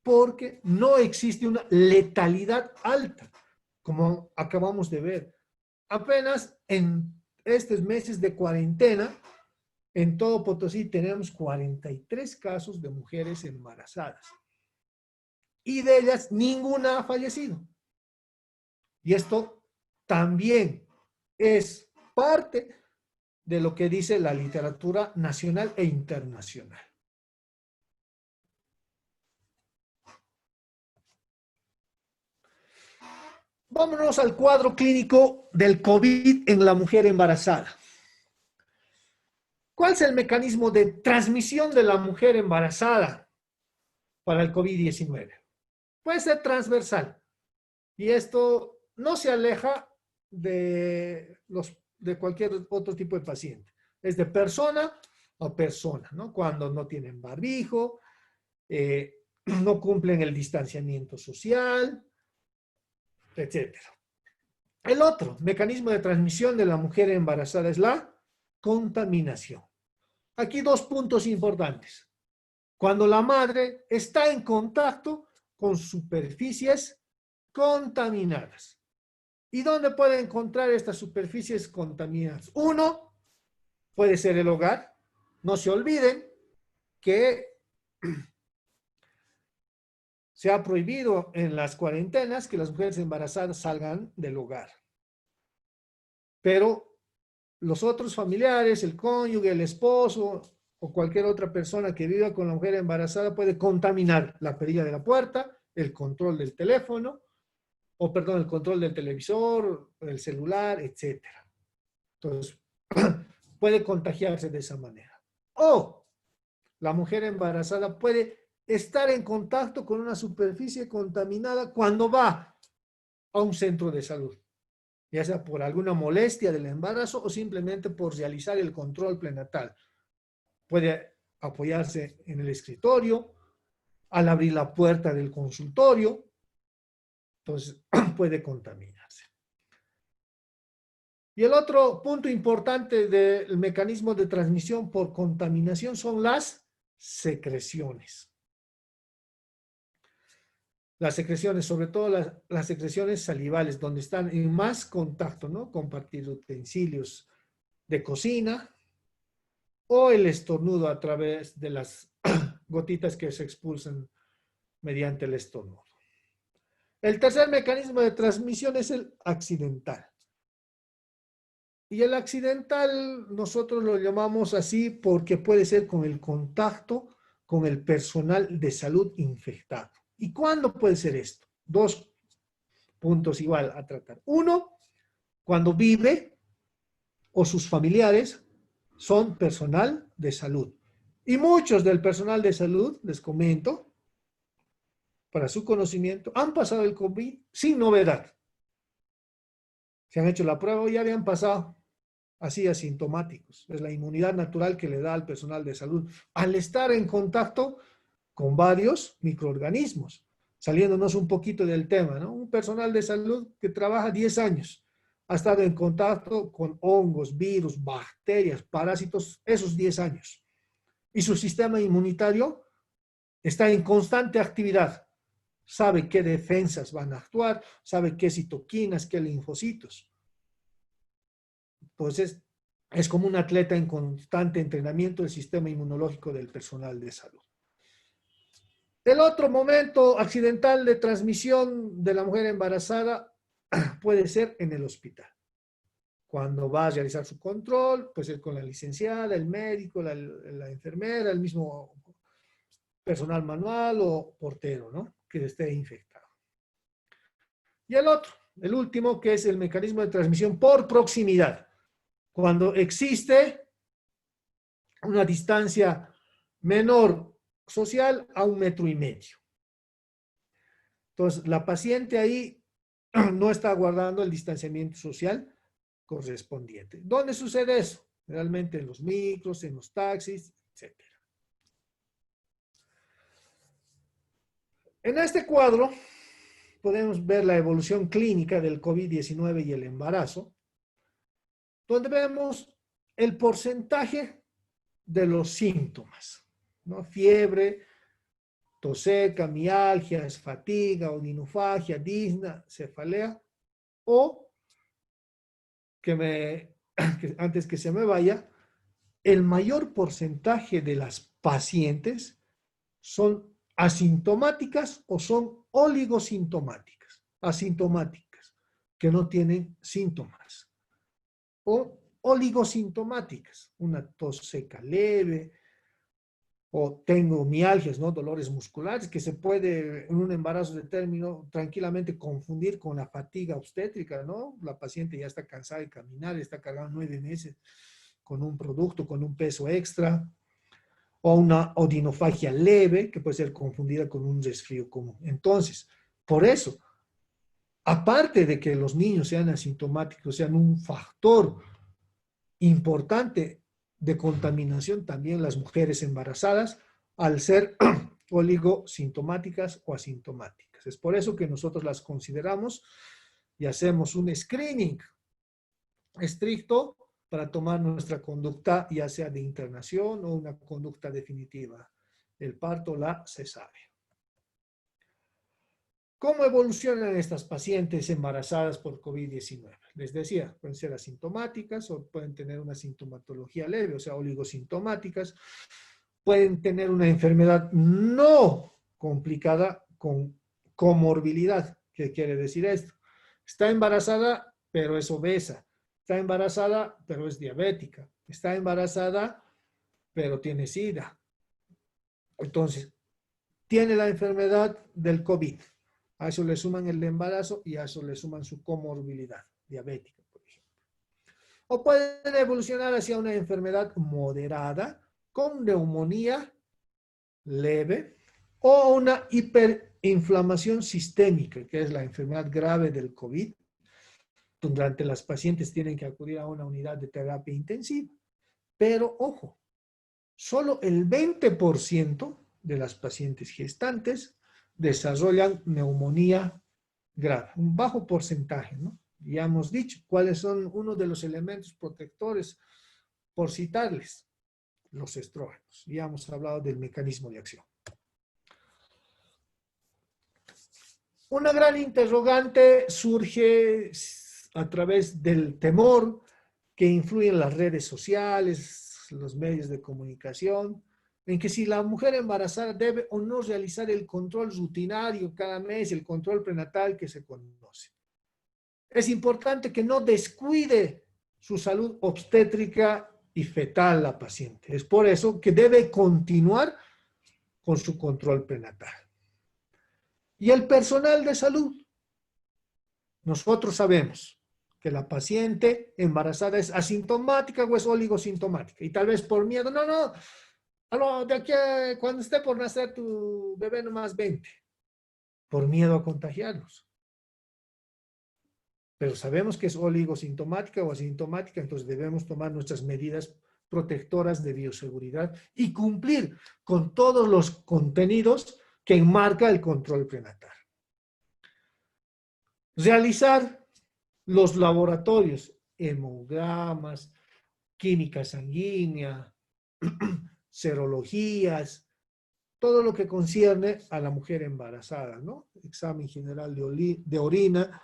porque no existe una letalidad alta, como acabamos de ver. Apenas en estos meses de cuarentena, en todo Potosí tenemos 43 casos de mujeres embarazadas. Y de ellas ninguna ha fallecido. Y esto también es parte de lo que dice la literatura nacional e internacional. Vámonos al cuadro clínico del COVID en la mujer embarazada. ¿Cuál es el mecanismo de transmisión de la mujer embarazada para el COVID-19? Puede ser transversal y esto no se aleja de cualquier otro tipo de paciente. Es de persona a persona, ¿no? Cuando no tienen barbijo, no cumplen el distanciamiento social, etcétera. El otro mecanismo de transmisión de la mujer embarazada es la contaminación. Aquí dos puntos importantes. Cuando la madre está en contacto con superficies contaminadas. ¿Y dónde puede encontrar estas superficies contaminadas? Uno, puede ser el hogar. No se olviden que se ha prohibido en las cuarentenas que las mujeres embarazadas salgan del hogar. Pero los otros familiares, el cónyuge, el esposo o cualquier otra persona que viva con la mujer embarazada puede contaminar la perilla de la puerta, el control del teléfono, el control del televisor, el celular, etc. Entonces, puede contagiarse de esa manera. O la mujer embarazada puede estar en contacto con una superficie contaminada cuando va a un centro de salud, ya sea por alguna molestia del embarazo o simplemente por realizar el control prenatal. Puede apoyarse en el escritorio, al abrir la puerta del consultorio, entonces puede contaminarse. Y el otro punto importante del mecanismo de transmisión por contaminación son las secreciones. Las secreciones, sobre todo las secreciones salivales, donde están en más contacto, ¿no? Compartir utensilios de cocina o el estornudo a través de las gotitas que se expulsan mediante el estornudo. El tercer mecanismo de transmisión es el accidental. Y el accidental nosotros lo llamamos así porque puede ser con el contacto con el personal de salud infectado. ¿Y cuándo puede ser esto? Dos puntos igual a tratar. Uno, cuando vive o sus familiares son personal de salud. Y muchos del personal de salud, les comento, para su conocimiento, han pasado el COVID sin novedad. Se han hecho la prueba y ya habían pasado así asintomáticos. Es la inmunidad natural que le da al personal de salud al estar en contacto con varios microorganismos. Saliéndonos un poquito del tema, ¿no? Un personal de salud que trabaja 10 años ha estado en contacto con hongos, virus, bacterias, parásitos esos 10 años. Y su sistema inmunitario está en constante actividad. Sabe qué defensas van a actuar, sabe qué citoquinas, qué linfocitos. Entonces, es como un atleta en constante entrenamiento del sistema inmunológico del personal de salud. El otro momento accidental de transmisión de la mujer embarazada puede ser en el hospital. Cuando va a realizar su control, puede ser con la licenciada, el médico, la enfermera, el mismo personal manual o portero, ¿no? Que esté infectado. Y el último, que es el mecanismo de transmisión por proximidad. Cuando existe una distancia menor social a 1,5 metros. Entonces, la paciente ahí no está guardando el distanciamiento social correspondiente. ¿Dónde sucede eso? Realmente en los micros, en los taxis, etc. En este cuadro podemos ver la evolución clínica del COVID-19 y el embarazo, donde vemos el porcentaje de los síntomas, ¿no? Fiebre, tos seca, mialgias, fatiga, odinofagia, disnea, cefalea, o antes que se me vaya, el mayor porcentaje de las pacientes son asintomáticas o son oligosintomáticas, asintomáticas, que no tienen síntomas, o oligosintomáticas, una tos seca leve, o tengo mialgias, ¿no? Dolores musculares, que se puede en un embarazo de término tranquilamente confundir con la fatiga obstétrica, ¿no? La paciente ya está cansada de caminar, está cargando 9 meses con un producto, con un peso extra, o una odinofagia leve, que puede ser confundida con un resfrío común. Entonces, por eso, aparte de que los niños sean asintomáticos, sean un factor importante de contaminación, también las mujeres embarazadas, al ser oligosintomáticas o asintomáticas. Es por eso que nosotros las consideramos y hacemos un screening estricto para tomar nuestra conducta, ya sea de internación o una conducta definitiva, el parto, la cesárea. ¿Cómo evolucionan estas pacientes embarazadas por COVID-19? Les decía, pueden ser asintomáticas o pueden tener una sintomatología leve, o sea, oligosintomáticas. Pueden tener una enfermedad no complicada con comorbilidad. ¿Qué quiere decir esto? Está embarazada, pero es obesa. Está embarazada, pero es diabética. Está embarazada, pero tiene SIDA. Entonces, tiene la enfermedad del COVID. A eso le suman el embarazo y a eso le suman su comorbilidad diabética, por ejemplo. O pueden evolucionar hacia una enfermedad moderada con neumonía leve o una hiperinflamación sistémica, que es la enfermedad grave del COVID, donde las pacientes tienen que acudir a una unidad de terapia intensiva. Pero, ojo, solo el 20% de las pacientes gestantes desarrollan neumonía grave, un bajo porcentaje, ¿no? Ya hemos dicho cuáles son uno de los elementos protectores, por citarles, los estrógenos. Ya hemos hablado del mecanismo de acción. Una gran interrogante surge a través del temor que influyen las redes sociales, los medios de comunicación, en que si la mujer embarazada debe o no realizar el control rutinario cada mes, el control prenatal que se conoce. Es importante que no descuide su salud obstétrica y fetal la paciente. Es por eso que debe continuar con su control prenatal. Y el personal de salud. Nosotros sabemos que la paciente embarazada es asintomática o es oligosintomática. Y tal vez por miedo, de aquí a cuando esté por nacer tu bebé nomás 20. Por miedo a contagiarlos. Pero sabemos que es oligosintomática o asintomática, entonces debemos tomar nuestras medidas protectoras de bioseguridad y cumplir con todos los contenidos que enmarca el control prenatal. Realizar los laboratorios, hemogramas, química sanguínea, serologías, todo lo que concierne a la mujer embarazada, ¿no? Examen general de orina,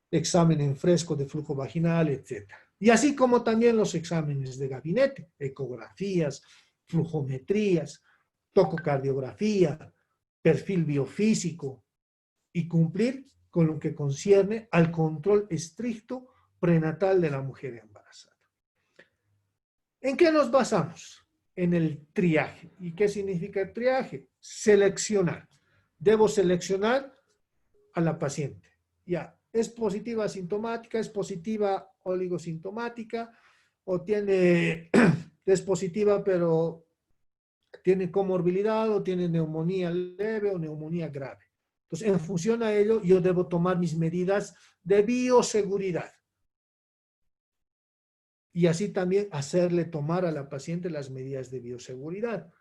examen en fresco de flujo vaginal, etc. Y así como también los exámenes de gabinete, ecografías, flujometrías, tococardiografía, perfil biofísico y cumplir con lo que concierne al control estricto prenatal de la mujer embarazada. ¿En qué nos basamos? En el triaje. ¿Y qué significa el triaje? Seleccionar. Debo seleccionar a la paciente. Ya, ¿es positiva asintomática? ¿Es positiva oligosintomática? ¿O es positiva pero tiene comorbilidad o tiene neumonía leve o neumonía grave? Entonces, en función a ello, yo debo tomar mis medidas de bioseguridad. Y así también hacerle tomar a la paciente las medidas de bioseguridad.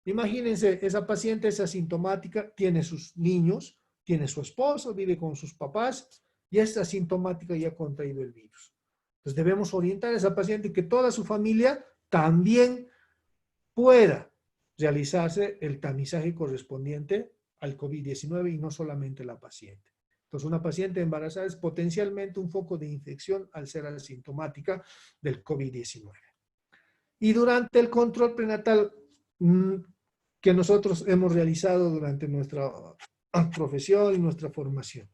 Imagínense, esa paciente es asintomática, tiene sus niños, tiene su esposo, vive con sus papás y es asintomática y ha contraído el virus. Entonces debemos orientar a esa paciente que toda su familia también pueda realizarse el tamizaje correspondiente al COVID-19 y no solamente la paciente. Entonces, una paciente embarazada es potencialmente un foco de infección al ser asintomática del COVID-19. Y durante el control prenatal que nosotros hemos realizado durante nuestra profesión y nuestra formación,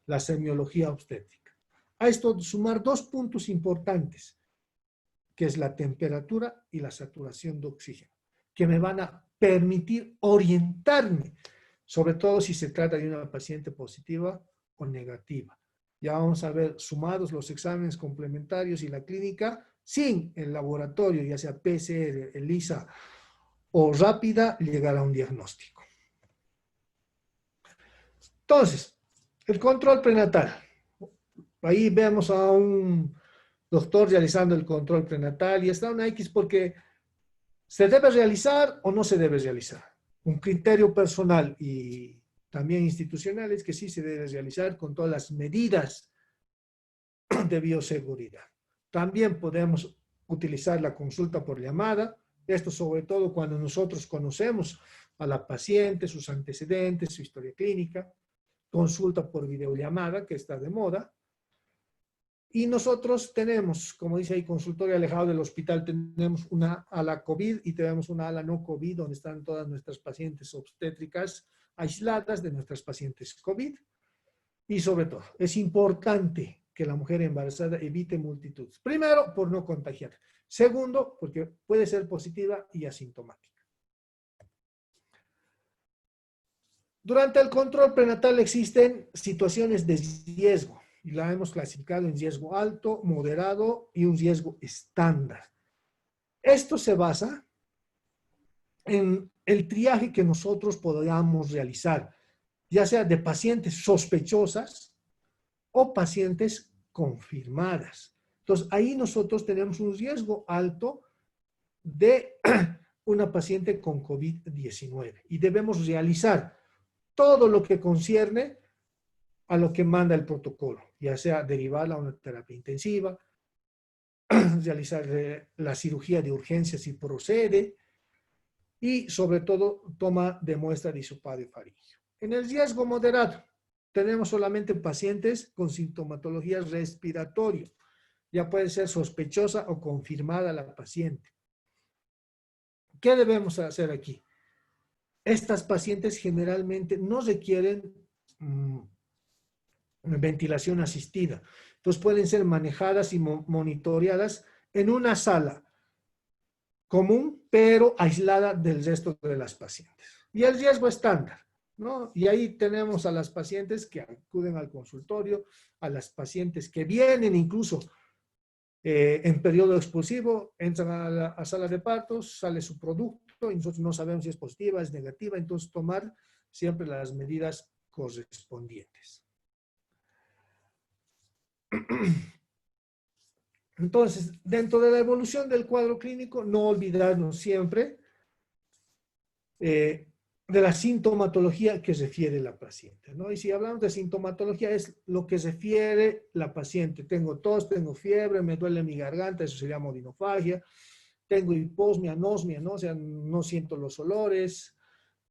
la semiología obstétrica. A esto sumar dos puntos importantes, que es la temperatura y la saturación de oxígeno. que me van a permitir orientarme, sobre todo si se trata de una paciente positiva o negativa. Ya vamos a ver sumados los exámenes complementarios y la clínica, sin el laboratorio, ya sea PCR, ELISA o rápida, llegar a un diagnóstico. Entonces, el control prenatal. Ahí vemos a un doctor realizando el control prenatal y está una X porque ¿se debe realizar o no se debe realizar? Un criterio personal y también institucional es que sí se debe realizar con todas las medidas de bioseguridad. También podemos utilizar la consulta por llamada, esto sobre todo cuando nosotros conocemos a la paciente, sus antecedentes, su historia clínica, consulta por videollamada, que está de moda. Y nosotros tenemos, como dice ahí, consultorio alejado del hospital, tenemos una ala COVID y tenemos una ala no COVID, donde están todas nuestras pacientes obstétricas aisladas de nuestras pacientes COVID. Y sobre todo, es importante que la mujer embarazada evite multitudes. Primero, por no contagiar. Segundo, porque puede ser positiva y asintomática. Durante el control prenatal existen situaciones de riesgo y la hemos clasificado en riesgo alto, moderado y un riesgo estándar. Esto se basa en el triaje que nosotros podamos realizar, ya sea de pacientes sospechosas o pacientes confirmadas. Entonces, ahí nosotros tenemos un riesgo alto de una paciente con COVID-19 y debemos realizar todo lo que concierne a lo que manda el protocolo, ya sea derivarla a una terapia intensiva, realizar la cirugía de urgencia si procede y sobre todo toma de muestra de hisopado faríngeo. En el riesgo moderado tenemos solamente pacientes con sintomatología respiratoria, ya puede ser sospechosa o confirmada la paciente. ¿Qué debemos hacer aquí? Estas pacientes generalmente no requieren ventilación asistida. Entonces pueden ser manejadas y monitoreadas en una sala común, pero aislada del resto de las pacientes. Y el riesgo estándar, ¿no? Y ahí tenemos a las pacientes que acuden al consultorio, a las pacientes que vienen incluso en periodo expulsivo, entran a la sala de partos, sale su producto y nosotros no sabemos si es positiva, es negativa, entonces tomar siempre las medidas correspondientes. Entonces, dentro de la evolución del cuadro clínico, no olvidarnos siempre de la sintomatología que refiere la paciente, ¿no? Y si hablamos de sintomatología, es lo que refiere la paciente. Tengo tos, tengo fiebre, me duele mi garganta, eso se llama odinofagia. Tengo hiposmia, anosmia, ¿no? O sea, no siento los olores,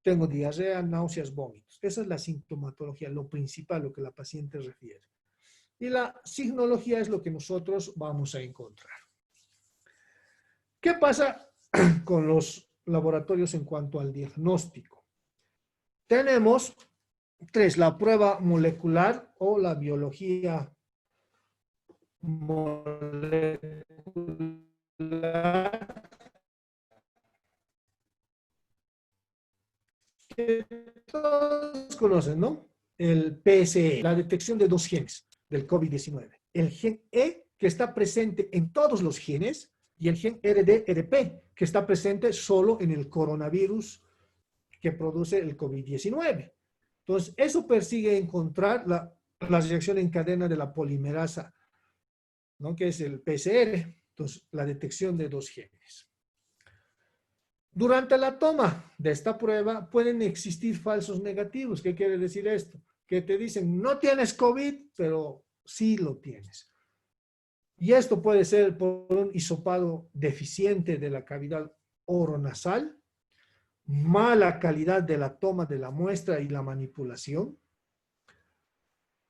tengo diarrea, náuseas, vómitos. Esa es la sintomatología, lo principal, lo que la paciente refiere. Y la signología es lo que nosotros vamos a encontrar. ¿Qué pasa con los laboratorios en cuanto al diagnóstico? Tenemos tres: la prueba molecular o la biología molecular, que todos conocen, ¿no? El PSE, la detección de dos genes del COVID-19. El gen E, que está presente en todos los genes, y el gen RD-RP, que está presente solo en el coronavirus que produce el COVID-19. Entonces, eso persigue encontrar la reacción en cadena de la polimerasa, ¿no? Que es el PCR. Entonces, la detección de dos genes. Durante la toma de esta prueba pueden existir falsos negativos. ¿Qué quiere decir esto? Que te dicen, no tienes COVID, pero sí lo tienes. Y esto puede ser por un hisopado deficiente de la cavidad oronasal, mala calidad de la toma de la muestra y la manipulación,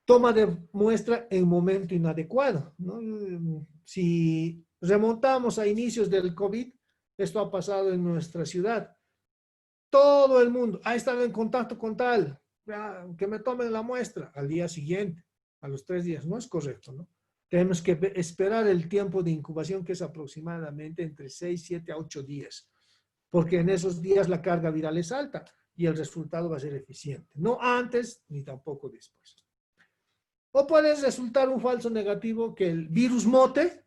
toma de muestra en momento inadecuado, ¿no? Si remontamos a inicios del COVID, esto ha pasado en nuestra ciudad. Todo el mundo ha estado en contacto con tal, que me tomen la muestra al día siguiente, a los 3 días. No es correcto, ¿no? Tenemos que esperar el tiempo de incubación, que es aproximadamente entre 6, 7 a 8 días. porque en esos días la carga viral es alta y el resultado va a ser eficiente. No antes ni tampoco después. O puede resultar un falso negativo que el virus mute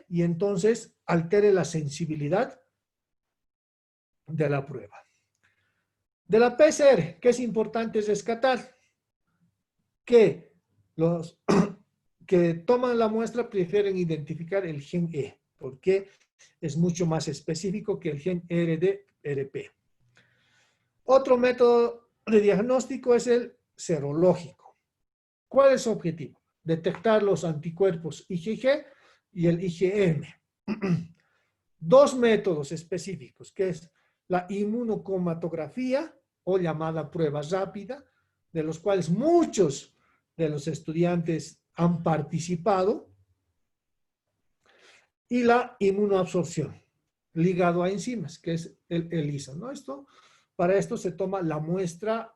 y entonces altere la sensibilidad de la prueba. De la PCR, que es importante rescatar que los que toman la muestra prefieren identificar el gen E, porque es mucho más específico que el gen RD-RP. Otro método de diagnóstico es el serológico. ¿Cuál es su objetivo? Detectar los anticuerpos IgG y el IgM. Dos métodos específicos, que es la inmunocromatografía o llamada prueba rápida, de los cuales muchos de los estudiantes han participado, y la inmunoabsorción, ligado a enzimas, que es el ELISA, ¿no? Para esto se toma la muestra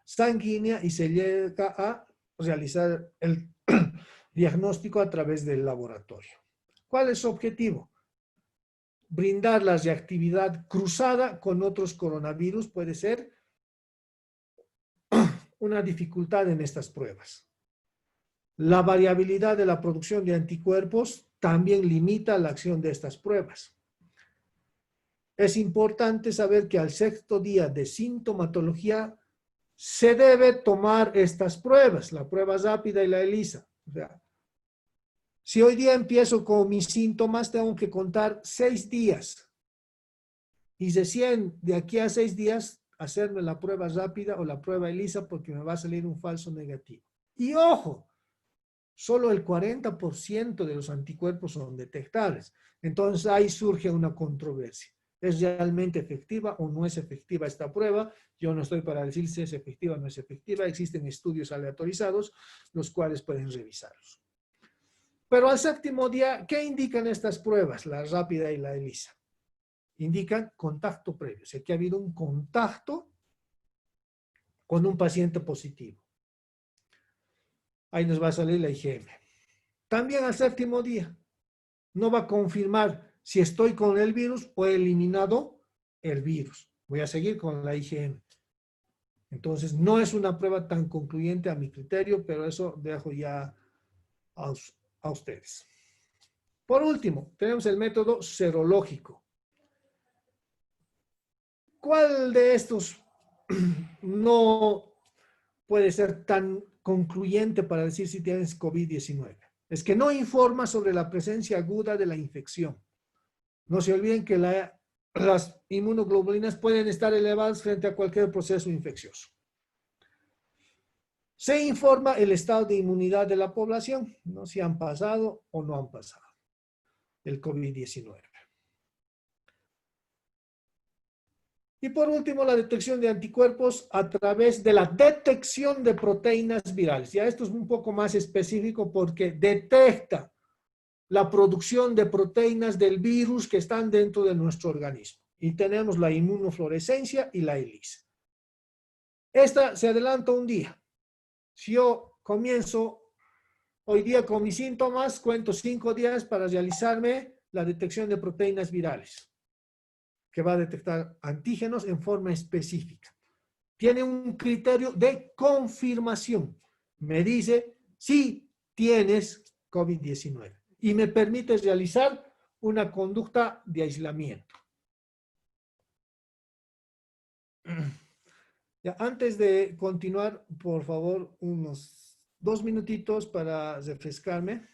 sanguínea y se llega a realizar el diagnóstico a través del laboratorio. ¿Cuál es su objetivo? Brindar la reactividad cruzada con otros coronavirus puede ser una dificultad en estas pruebas. La variabilidad de la producción de anticuerpos también limita la acción de estas pruebas. Es importante saber que al sexto día de sintomatología se debe tomar estas pruebas, la prueba rápida y la ELISA. O sea, si hoy día empiezo con mis síntomas, tengo que contar 6 días. Y recién de aquí a 6 días hacerme la prueba rápida o la prueba ELISA porque me va a salir un falso negativo. Y ojo, solo el 40% de los anticuerpos son detectables. Entonces ahí surge una controversia. ¿Es realmente efectiva o no es efectiva esta prueba? Yo no estoy para decir si es efectiva o no es efectiva. Existen estudios aleatorizados, los cuales pueden revisarlos. Pero al séptimo día, ¿qué indican estas pruebas? La rápida y la ELISA. Indican contacto previo. O sea, que ha habido un contacto con un paciente positivo. Ahí nos va a salir la IgM. También al séptimo día, no va a confirmar si estoy con el virus o he eliminado el virus. Voy a seguir con la IgM. Entonces, no es una prueba tan concluyente a mi criterio, pero eso dejo ya a ustedes. Por último, tenemos el método serológico. ¿Cuál de estos no puede ser tan concluyente para decir si tienes COVID-19? Es que no informa sobre la presencia aguda de la infección. No se olviden que las inmunoglobulinas pueden estar elevadas frente a cualquier proceso infeccioso. Se informa el estado de inmunidad de la población, ¿no? Si han pasado o no han pasado el COVID-19. Y por último, la detección de anticuerpos a través de la detección de proteínas virales. Ya esto es un poco más específico porque detecta la producción de proteínas del virus que están dentro de nuestro organismo. Y tenemos la inmunofluorescencia y la ELISA. Esta se adelanta un día. Si yo comienzo hoy día con mis síntomas, cuento 5 días para realizarme la detección de proteínas virales, que va a detectar antígenos en forma específica. Tiene un criterio de confirmación. Me dice si tienes COVID-19 y me permite realizar una conducta de aislamiento. Ya, antes de continuar, por favor, unos 2 minutitos para refrescarme.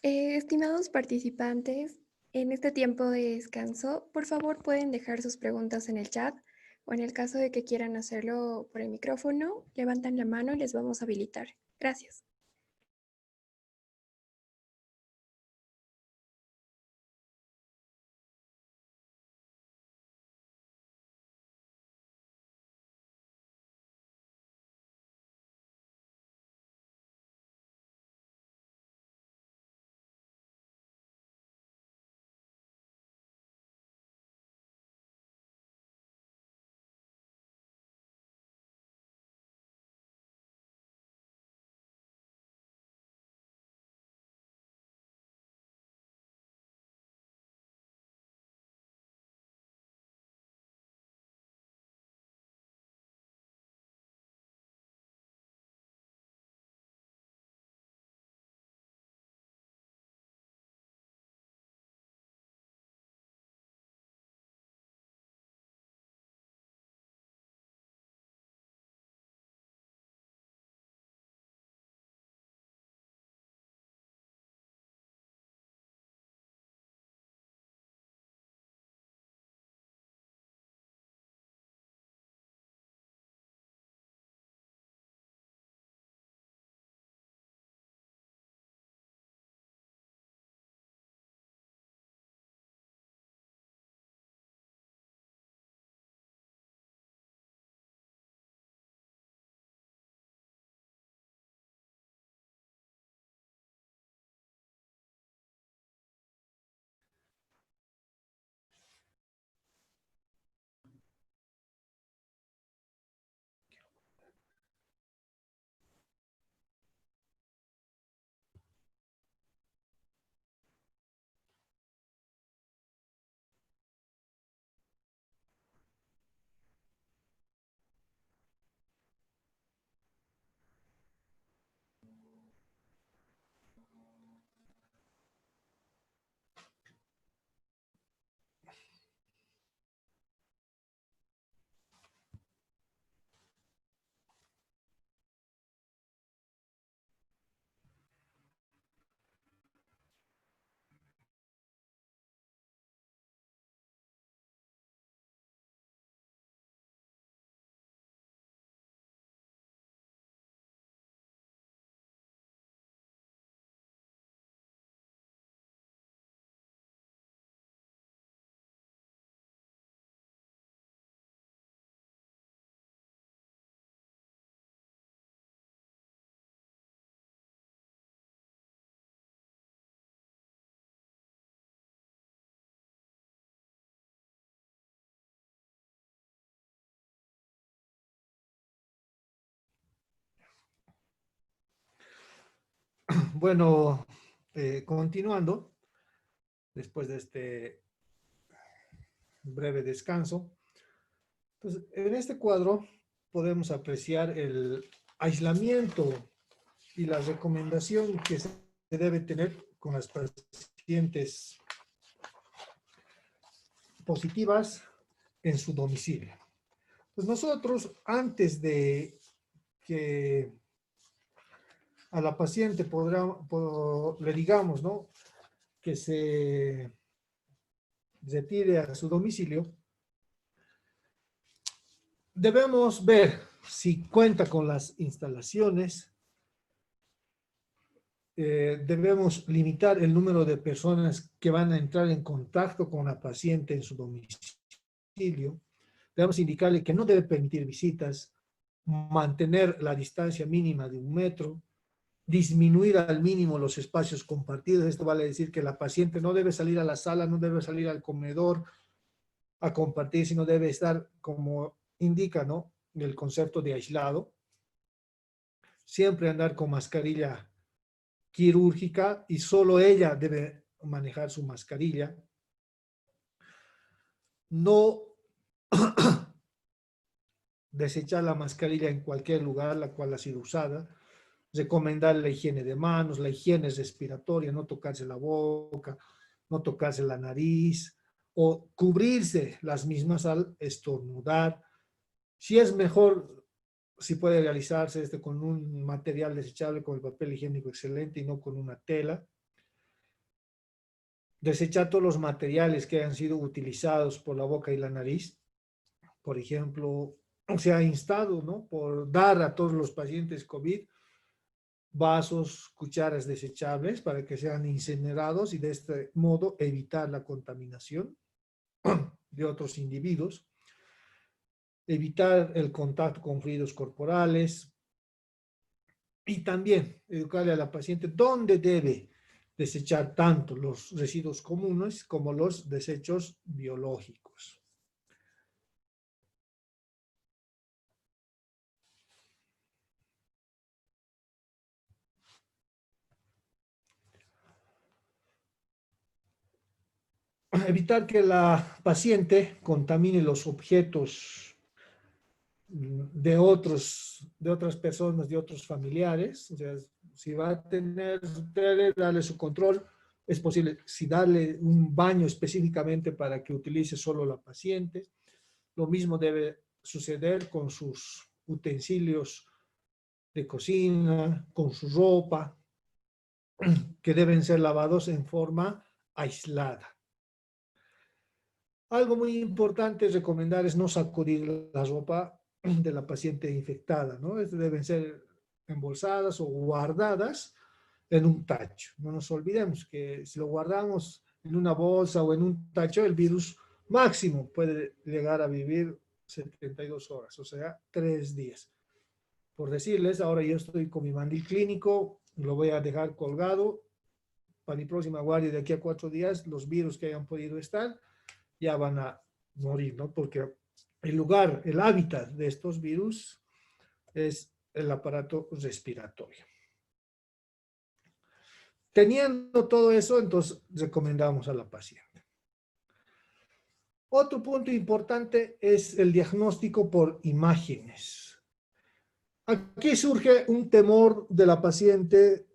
Estimados participantes, en este tiempo de descanso, por favor pueden dejar sus preguntas en el chat o en el caso de que quieran hacerlo por el micrófono, levantan la mano y les vamos a habilitar. Gracias. Bueno, continuando, después de este breve descanso, entonces, en este cuadro podemos apreciar el aislamiento y la recomendación que se debe tener con las pacientes positivas en su domicilio. Pues nosotros, antes de que a la paciente le digamos, ¿no?, que se retire a su domicilio, debemos ver si cuenta con las instalaciones. Debemos limitar el número de personas que van a entrar en contacto con la paciente en su domicilio. Debemos indicarle que no debe permitir visitas, mantener la distancia mínima de 1 metro, disminuir al mínimo los espacios compartidos. Esto vale decir que la paciente no debe salir a la sala, no debe salir al comedor a compartir, sino debe estar, como indica, ¿no?, el concepto de aislado. Siempre andar con mascarilla quirúrgica y solo ella debe manejar su mascarilla. No desechar la mascarilla en cualquier lugar la cual ha sido usada. Recomendar la higiene de manos, la higiene respiratoria, no tocarse la boca, no tocarse la nariz o cubrirse las mismas al estornudar. Si es mejor, si puede realizarse con un material desechable, con el papel higiénico excelente y no con una tela. Desechar todos los materiales que hayan sido utilizados por la boca y la nariz. Por ejemplo, se ha instado, ¿no?, por dar a todos los pacientes COVID vasos, cucharas desechables para que sean incinerados y de este modo evitar la contaminación de otros individuos. Evitar el contacto con fluidos corporales y también educarle a la paciente dónde debe desechar tanto los residuos comunes como los desechos biológicos. Evitar que la paciente contamine los objetos de otras personas, de otros familiares. O sea, si va a tener tele, darle su control, es posible, si darle un baño específicamente para que utilice solo la paciente. Lo mismo debe suceder con sus utensilios de cocina, con su ropa, que deben ser lavados en forma aislada. Algo muy importante es recomendar es no sacudir la ropa de la paciente infectada, ¿no? Deben ser embolsadas o guardadas en un tacho. No nos olvidemos que si lo guardamos en una bolsa o en un tacho, el virus máximo puede llegar a vivir 72 horas, o sea, 3 días. Por decirles, ahora yo estoy con mi mandil clínico, lo voy a dejar colgado para mi próxima guardia de aquí a 4 días, los virus que hayan podido estar ya van a morir, ¿no? Porque el lugar, el hábitat de estos virus es el aparato respiratorio. Teniendo todo eso, entonces recomendamos a la paciente. Otro punto importante es el diagnóstico por imágenes. Aquí surge un temor de la paciente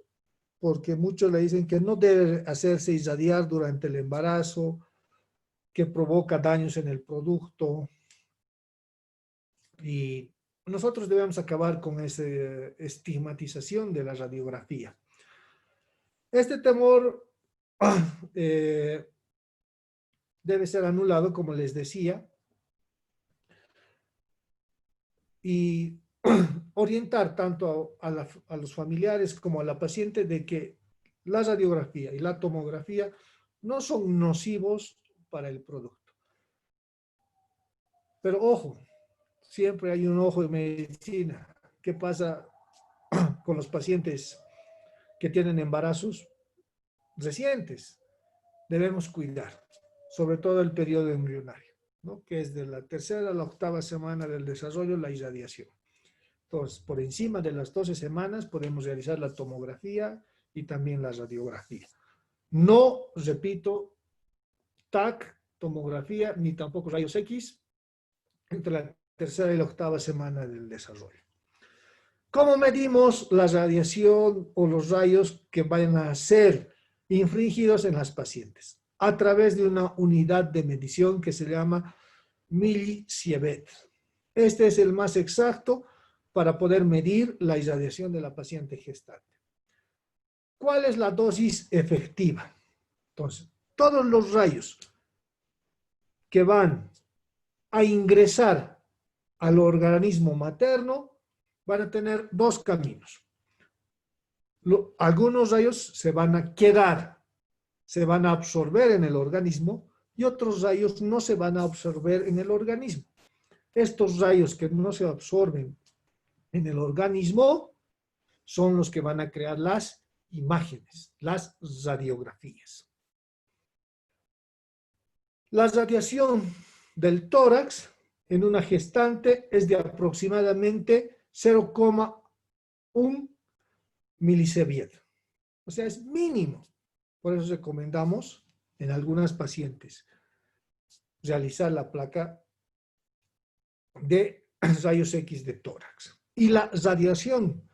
porque muchos le dicen que no debe hacerse irradiar durante el embarazo, que provoca daños en el producto. Y nosotros debemos acabar con esa estigmatización de la radiografía. Este temor debe ser anulado, como les decía, y orientar tanto a los familiares como a la paciente de que la radiografía y la tomografía no son nocivos para el producto. Pero ojo, siempre hay un ojo de medicina. ¿Qué pasa con los pacientes que tienen embarazos recientes? Debemos cuidar, sobre todo el periodo embrionario, ¿no?, que es de la 3ª a la 8ª semana del desarrollo, la irradiación. Entonces, por encima de las 12 semanas podemos realizar la tomografía y también la radiografía. No, repito, TAC, tomografía, ni tampoco rayos X, entre la tercera y la octava semana del desarrollo. ¿Cómo medimos la radiación o los rayos que vayan a ser infringidos en las pacientes? A través de una unidad de medición que se llama millisieverts. Este es el más exacto para poder medir la irradiación de la paciente gestante. ¿Cuál es la dosis efectiva? Entonces, todos los rayos que van a ingresar al organismo materno van a tener dos caminos. Algunos rayos se van a quedar, se van a absorber en el organismo y otros rayos no se van a absorber en el organismo. Estos rayos que no se absorben en el organismo son los que van a crear las imágenes, las radiografías. La radiación del tórax en una gestante es de aproximadamente 0,1 milisievert. O sea, es mínimo. Por eso recomendamos en algunas pacientes realizar la placa de rayos X de tórax. Y la radiación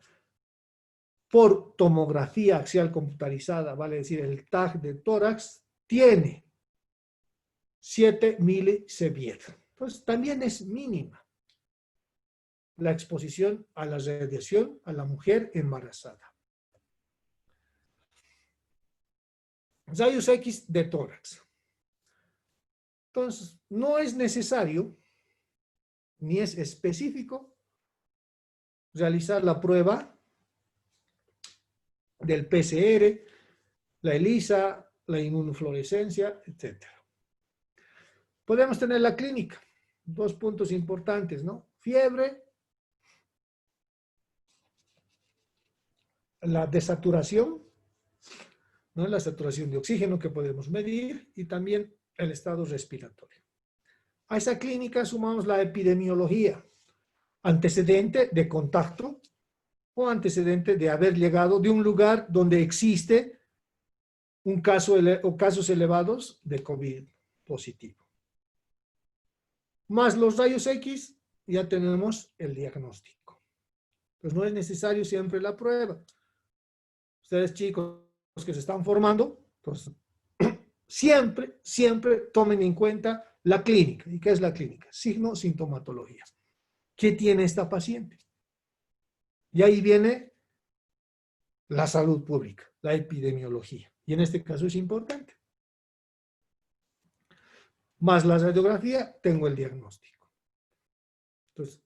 por tomografía axial computarizada, vale decir, el TAG de tórax, tiene 7 milisievert. Entonces, también es mínima la exposición a la radiación a la mujer embarazada. Rayos X de tórax. Entonces, no es necesario, ni es específico, realizar la prueba del PCR, la ELISA, la inmunofluorescencia, etc. Podemos tener la clínica. Dos puntos importantes, ¿no? Fiebre, la desaturación, ¿no? La saturación de oxígeno que podemos medir y también el estado respiratorio. A esa clínica sumamos la epidemiología, antecedente de contacto o antecedente de haber llegado de un lugar donde existe un caso o casos elevados de COVID positivo. Más los rayos X, ya tenemos el diagnóstico. Pues no es necesario siempre la prueba. Ustedes, chicos que se están formando, pues siempre tomen en cuenta la clínica. ¿Y qué es la clínica? Signo, sintomatología. ¿Qué tiene esta paciente? Y ahí viene la salud pública, la epidemiología. Y en este caso es importante. Más la radiografía, tengo el diagnóstico. Entonces,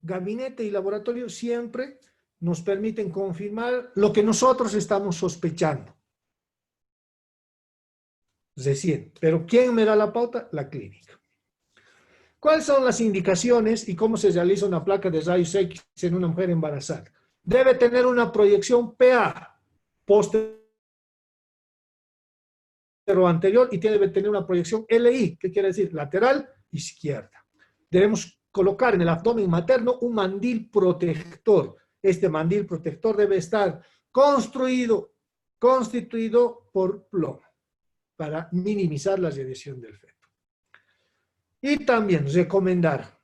gabinete y laboratorio siempre nos permiten confirmar lo que nosotros estamos sospechando. Recién. Pero ¿quién me da la pauta? La clínica. ¿Cuáles son las indicaciones y cómo se realiza una placa de rayos X en una mujer embarazada? Debe tener una proyección PA posterior o anterior y debe tener una proyección LI, que quiere decir lateral izquierda. Debemos colocar en el abdomen materno un mandil protector. Este mandil protector debe estar constituido por plomo para minimizar la radiación del feto. Y también recomendar,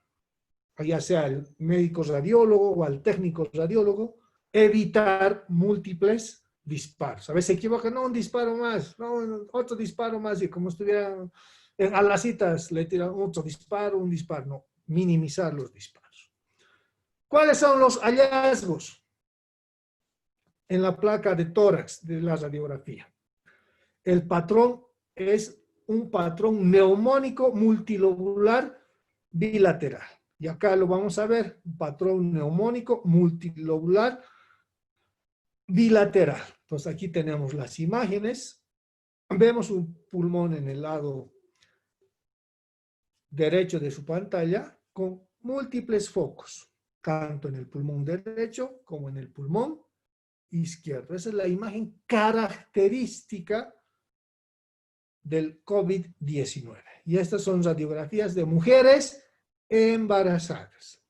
ya sea al médico radiólogo o al técnico radiólogo, evitar múltiples disparos. A veces se equivoca, no, un disparo más, no, otro disparo más, y como estuviera a las citas le tiran otro disparo, un disparo, no, minimizar los disparos. ¿Cuáles son los hallazgos en la placa de tórax de la radiografía? El patrón es un patrón neumónico multilobular bilateral. Y acá lo vamos a ver, un patrón neumónico multilobular bilateral. Entonces aquí tenemos las imágenes. Vemos un pulmón en el lado derecho de su pantalla con múltiples focos, tanto en el pulmón derecho como en el pulmón izquierdo. Esa es la imagen característica del COVID-19. Y estas son radiografías de mujeres embarazadas.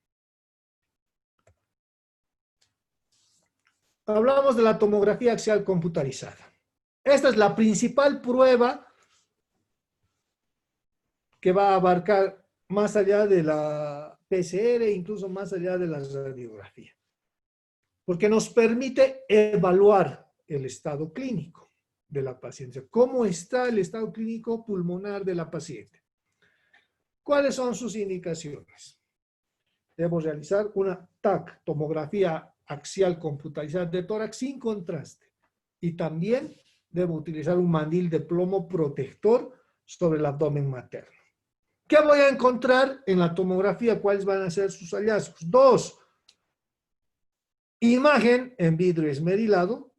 hablamos de la tomografía axial computarizada. Esta es la principal prueba que va a abarcar más allá de la PCR, incluso más allá de la radiografía, porque nos permite evaluar el estado clínico de la paciente. ¿Cómo está el estado clínico pulmonar de la paciente? ¿Cuáles son sus indicaciones? Debo realizar una TAC, tomografía axial computarizada de tórax sin contraste. Y también debo utilizar un mandil de plomo protector sobre el abdomen materno. ¿Qué voy a encontrar en la tomografía? ¿Cuáles van a ser sus hallazgos? 2. Imagen en vidrio esmerilado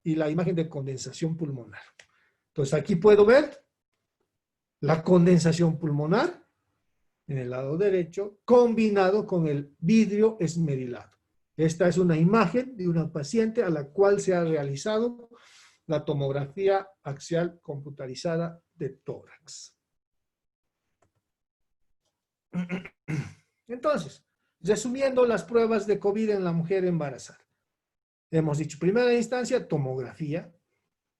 y la imagen de condensación pulmonar. Entonces aquí puedo ver la condensación pulmonar en el lado derecho, combinado con el vidrio esmerilado. Esta es una imagen de una paciente a la cual se ha realizado la tomografía axial computarizada de tórax. Entonces, resumiendo las pruebas de COVID en la mujer embarazada. Hemos dicho, primera instancia, tomografía,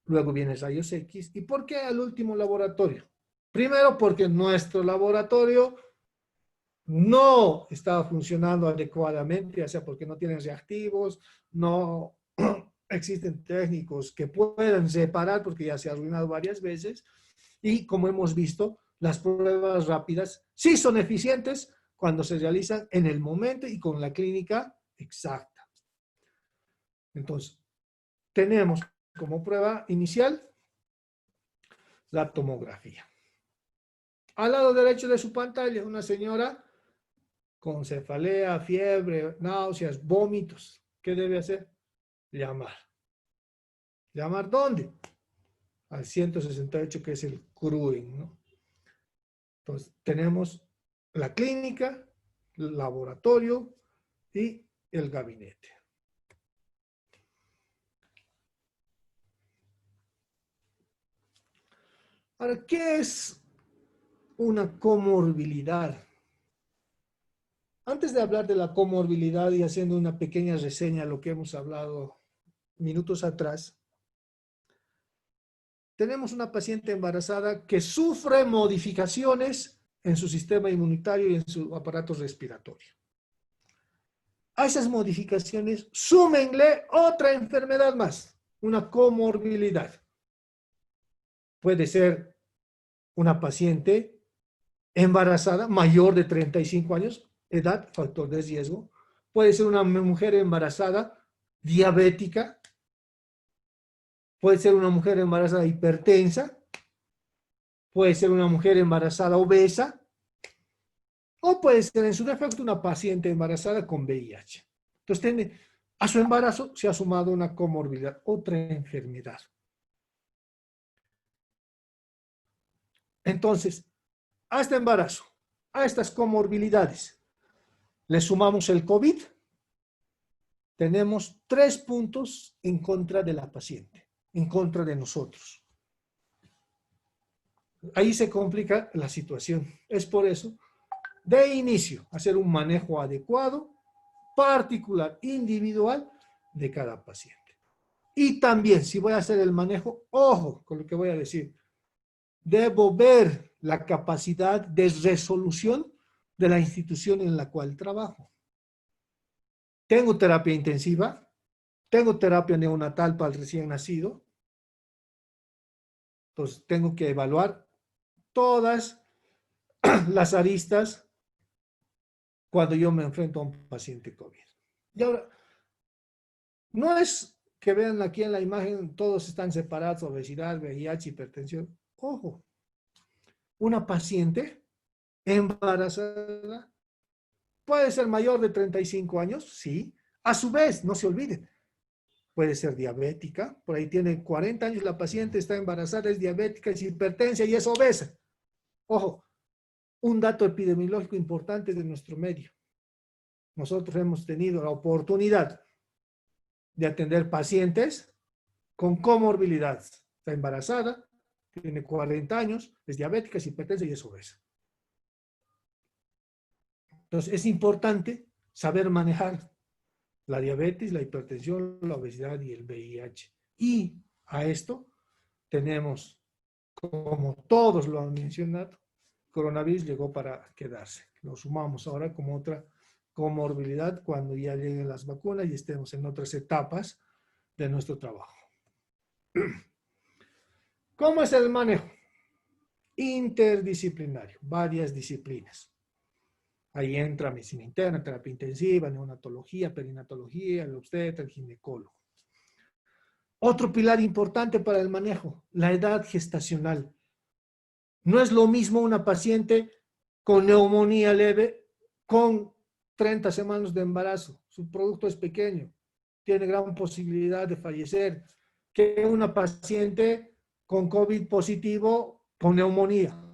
luego viene rayos X. ¿Y por qué al último laboratorio? Primero, porque nuestro laboratorio no estaba funcionando adecuadamente, ya sea porque no tienen reactivos, no existen técnicos que puedan separar porque ya se ha arruinado varias veces. Y como hemos visto, las pruebas rápidas sí son eficientes cuando se realizan en el momento y con la clínica exacta. Entonces, tenemos como prueba inicial la tomografía. Al lado derecho de su pantalla, una señora con cefalea, fiebre, náuseas, vómitos. ¿Qué debe hacer? Llamar. ¿Llamar dónde? Al 168, que es el CRUEN, ¿no? Entonces, tenemos la clínica, el laboratorio y el gabinete. Ahora, ¿qué es una comorbilidad? Antes de hablar de la comorbilidad y haciendo una pequeña reseña de lo que hemos hablado minutos atrás, tenemos una paciente embarazada que sufre modificaciones en su sistema inmunitario y en su aparato respiratorio. A esas modificaciones, súmenle otra enfermedad más, una comorbilidad. Puede ser una paciente embarazada mayor de 35 años, edad, factor de riesgo. Puede ser una mujer embarazada diabética. Puede ser una mujer embarazada hipertensa. Puede ser una mujer embarazada obesa. O puede ser en su defecto una paciente embarazada con VIH. Entonces, a su embarazo se ha sumado una comorbilidad, otra enfermedad. Entonces, a este embarazo, a estas comorbilidades, le sumamos el COVID, tenemos 3 puntos en contra de la paciente, en contra de nosotros. Ahí se complica la situación. Es por eso, de inicio, hacer un manejo adecuado, particular, individual de cada paciente. Y también, si voy a hacer el manejo, ojo con lo que voy a decir, debo ver la capacidad de resolución de la institución en la cual trabajo. Tengo terapia intensiva, tengo terapia neonatal para el recién nacido, entonces tengo que evaluar todas las aristas cuando yo me enfrento a un paciente COVID. Y ahora, no es que vean aquí en la imagen, todos están separados, obesidad, VIH, hipertensión. Ojo, una paciente embarazada puede ser mayor de 35 años, sí. A su vez, no se olviden, puede ser diabética, por ahí tiene 40 años la paciente, está embarazada, es diabética, es hipertensa y es obesa. Ojo, un dato epidemiológico importante de nuestro medio. Nosotros hemos tenido la oportunidad de atender pacientes con comorbilidades. Está embarazada, tiene 40 años, es diabética, es hipertensa y es obesa. Entonces, es importante saber manejar la diabetes, la hipertensión, la obesidad y el VIH. Y a esto tenemos, como todos lo han mencionado, coronavirus llegó para quedarse. Lo sumamos ahora como otra comorbilidad cuando ya lleguen las vacunas y estemos en otras etapas de nuestro trabajo. ¿Cómo es el manejo? Interdisciplinario, varias disciplinas. Ahí entra medicina interna, terapia intensiva, neonatología, perinatología, el obstetra, el ginecólogo. Otro pilar importante para el manejo, la edad gestacional. No es lo mismo una paciente con neumonía leve con 30 semanas de embarazo. Su producto es pequeño, tiene gran posibilidad de fallecer, que una paciente con COVID positivo con neumonía.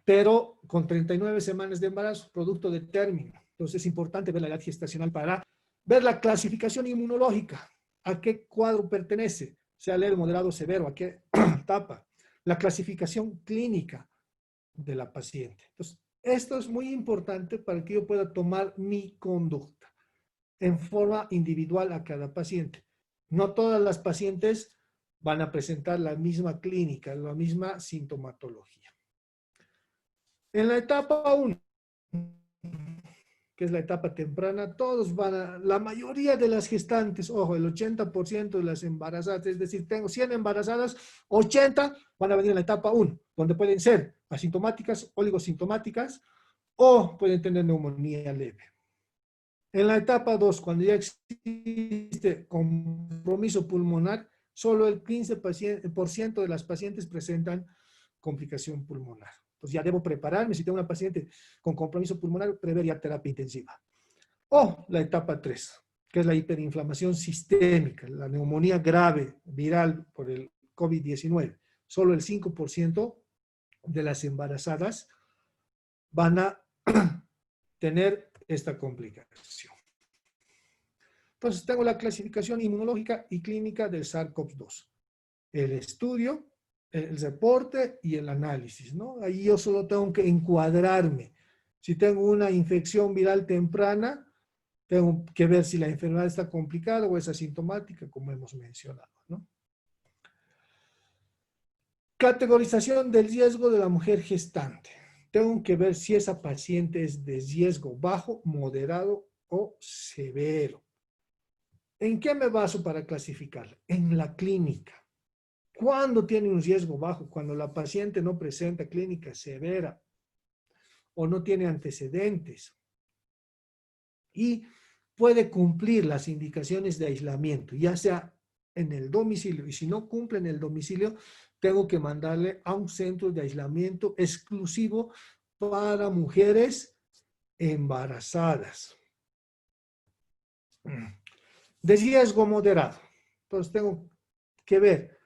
Pero con 39 semanas de embarazo, producto de término. Entonces es importante ver la edad gestacional para ver la clasificación inmunológica, a qué cuadro pertenece, sea leve, moderado, severo, a qué etapa, la clasificación clínica de la paciente. Entonces, esto es muy importante para que yo pueda tomar mi conducta en forma individual a cada paciente. No todas las pacientes van a presentar la misma clínica, la misma sintomatología. En la etapa 1, que es la etapa temprana, todos la mayoría de las gestantes, ojo, el 80% de las embarazadas, es decir, tengo 100 embarazadas, 80 van a venir en la etapa 1, donde pueden ser asintomáticas, oligosintomáticas, o pueden tener neumonía leve. En la etapa 2, cuando ya existe compromiso pulmonar, solo el 15% de las pacientes presentan complicación pulmonar. Entonces ya debo prepararme, si tengo una paciente con compromiso pulmonar, prever ya terapia intensiva. O la etapa 3, que es la hiperinflamación sistémica, la neumonía grave viral por el COVID-19. Solo el 5% de las embarazadas van a tener esta complicación. Entonces tengo la clasificación inmunológica y clínica del SARS-CoV-2. El estudio, el reporte y el análisis, ¿no? Ahí yo solo tengo que encuadrarme. Si tengo una infección viral temprana, tengo que ver si la enfermedad está complicada o es asintomática, como hemos mencionado, ¿no? Categorización del riesgo de la mujer gestante. Tengo que ver si esa paciente es de riesgo bajo, moderado o severo. ¿En qué me baso para clasificarla? En la clínica. ¿Cuándo tiene un riesgo bajo? Cuando la paciente no presenta clínica severa o no tiene antecedentes y puede cumplir las indicaciones de aislamiento, ya sea en el domicilio, y si no cumple en el domicilio, tengo que mandarle a un centro de aislamiento exclusivo para mujeres embarazadas. De riesgo moderado. Entonces tengo que ver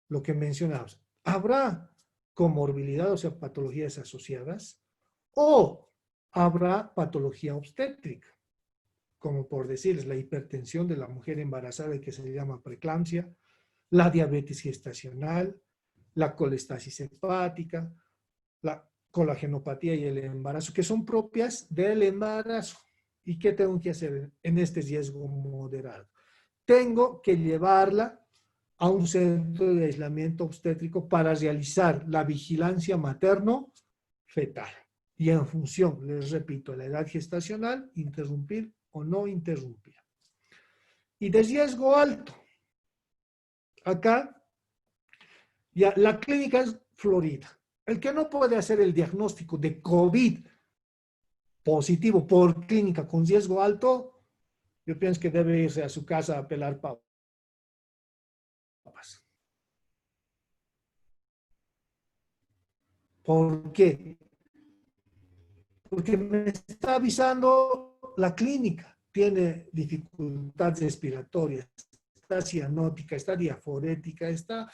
lo que mencionamos. ¿Habrá comorbilidad, o sea, patologías asociadas? ¿O habrá patología obstétrica? Como por decirles, la hipertensión de la mujer embarazada, que se llama preeclampsia, la diabetes gestacional, la colestasis hepática, la colagenopatía y el embarazo, que son propias del embarazo. ¿Y qué tengo que hacer en este riesgo moderado? Tengo que llevarla a un centro de aislamiento obstétrico para realizar la vigilancia materno-fetal. Y en función, les repito, la edad gestacional, interrumpir o no interrumpir. Y de riesgo alto. Acá, ya la clínica es Florida. El que no puede hacer el diagnóstico de COVID positivo por clínica con riesgo alto, yo pienso que debe irse a su casa a pelar papas. ¿Por qué? Porque me está avisando la clínica. Tiene dificultades respiratorias, está cianótica, está diaforética, está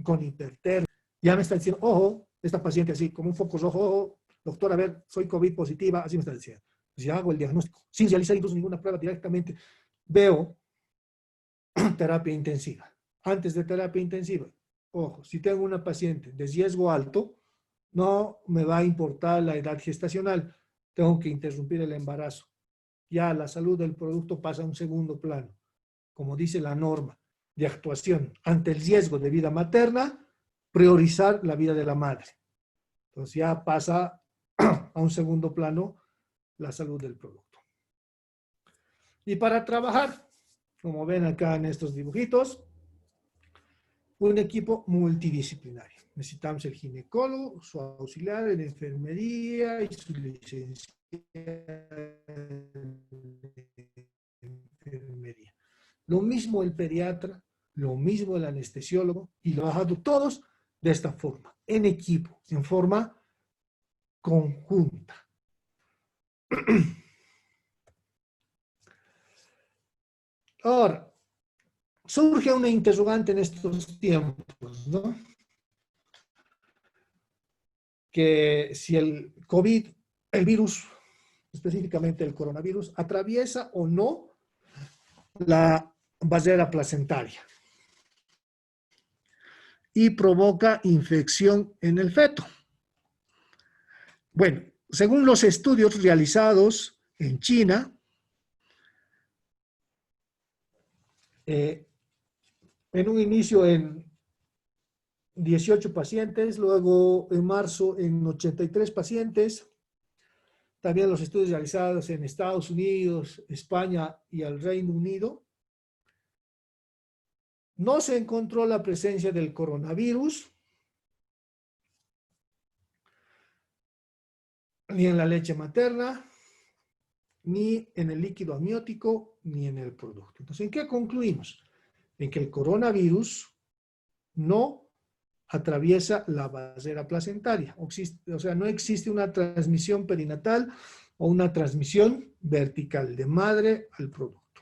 con hipertermia. Ya me está diciendo, ojo, esta paciente así, como un foco rojo, ojo, doctor, a ver, soy COVID positiva, así me está diciendo. Pues ya hago el diagnóstico, sin realizar incluso ninguna prueba, directamente veo terapia intensiva. Antes de terapia intensiva, ojo, si tengo una paciente de riesgo alto, no me va a importar la edad gestacional, tengo que interrumpir el embarazo. Ya la salud del producto pasa a un segundo plano, como dice la norma de actuación ante el riesgo de vida materna, priorizar la vida de la madre. Entonces ya pasa a un segundo plano la salud del producto. Y para trabajar, como ven acá en estos dibujitos, un equipo multidisciplinario. Necesitamos el ginecólogo, su auxiliar en enfermería y su licenciado en enfermería. Lo mismo el pediatra, lo mismo el anestesiólogo, y lo trabajado todos de esta forma, en equipo, en forma conjunta. Ahora, surge una interrogante en estos tiempos, ¿no? Que si el COVID, el virus, específicamente el coronavirus, atraviesa o no la barrera placentaria y provoca infección en el feto. Bueno, según los estudios realizados en China, en un inicio en 18 pacientes, luego en marzo en 83 pacientes, también los estudios realizados en Estados Unidos, España y el Reino Unido, no se encontró la presencia del coronavirus ni en la leche materna, ni en el líquido amniótico, ni en el producto. Entonces, ¿en qué concluimos? En que el coronavirus no atraviesa la barrera placentaria. O sea, no existe una transmisión perinatal o una transmisión vertical de madre al producto.